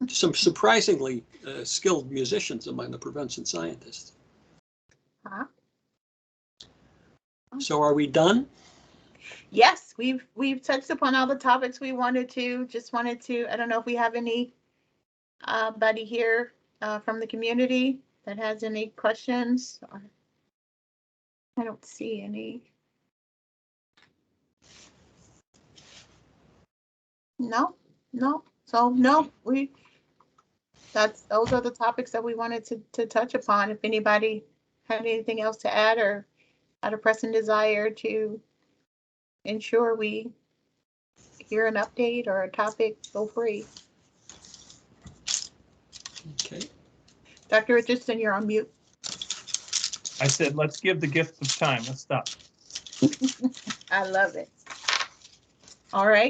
Some surprisingly skilled musicians among the prevention scientists. Huh? So are we done? Yes, we've touched upon all the topics we wanted to. Just wanted to. I don't know if we have any buddy here from the community that has any questions. I don't see any. No. So no, those are the topics that we wanted to touch upon. If anybody had anything else to add or had a pressing desire to ensure we hear an update or a topic, feel free. Okay. Dr. Richardson, you're on mute. I said, let's give the gift of time. Let's stop. I love it. All right.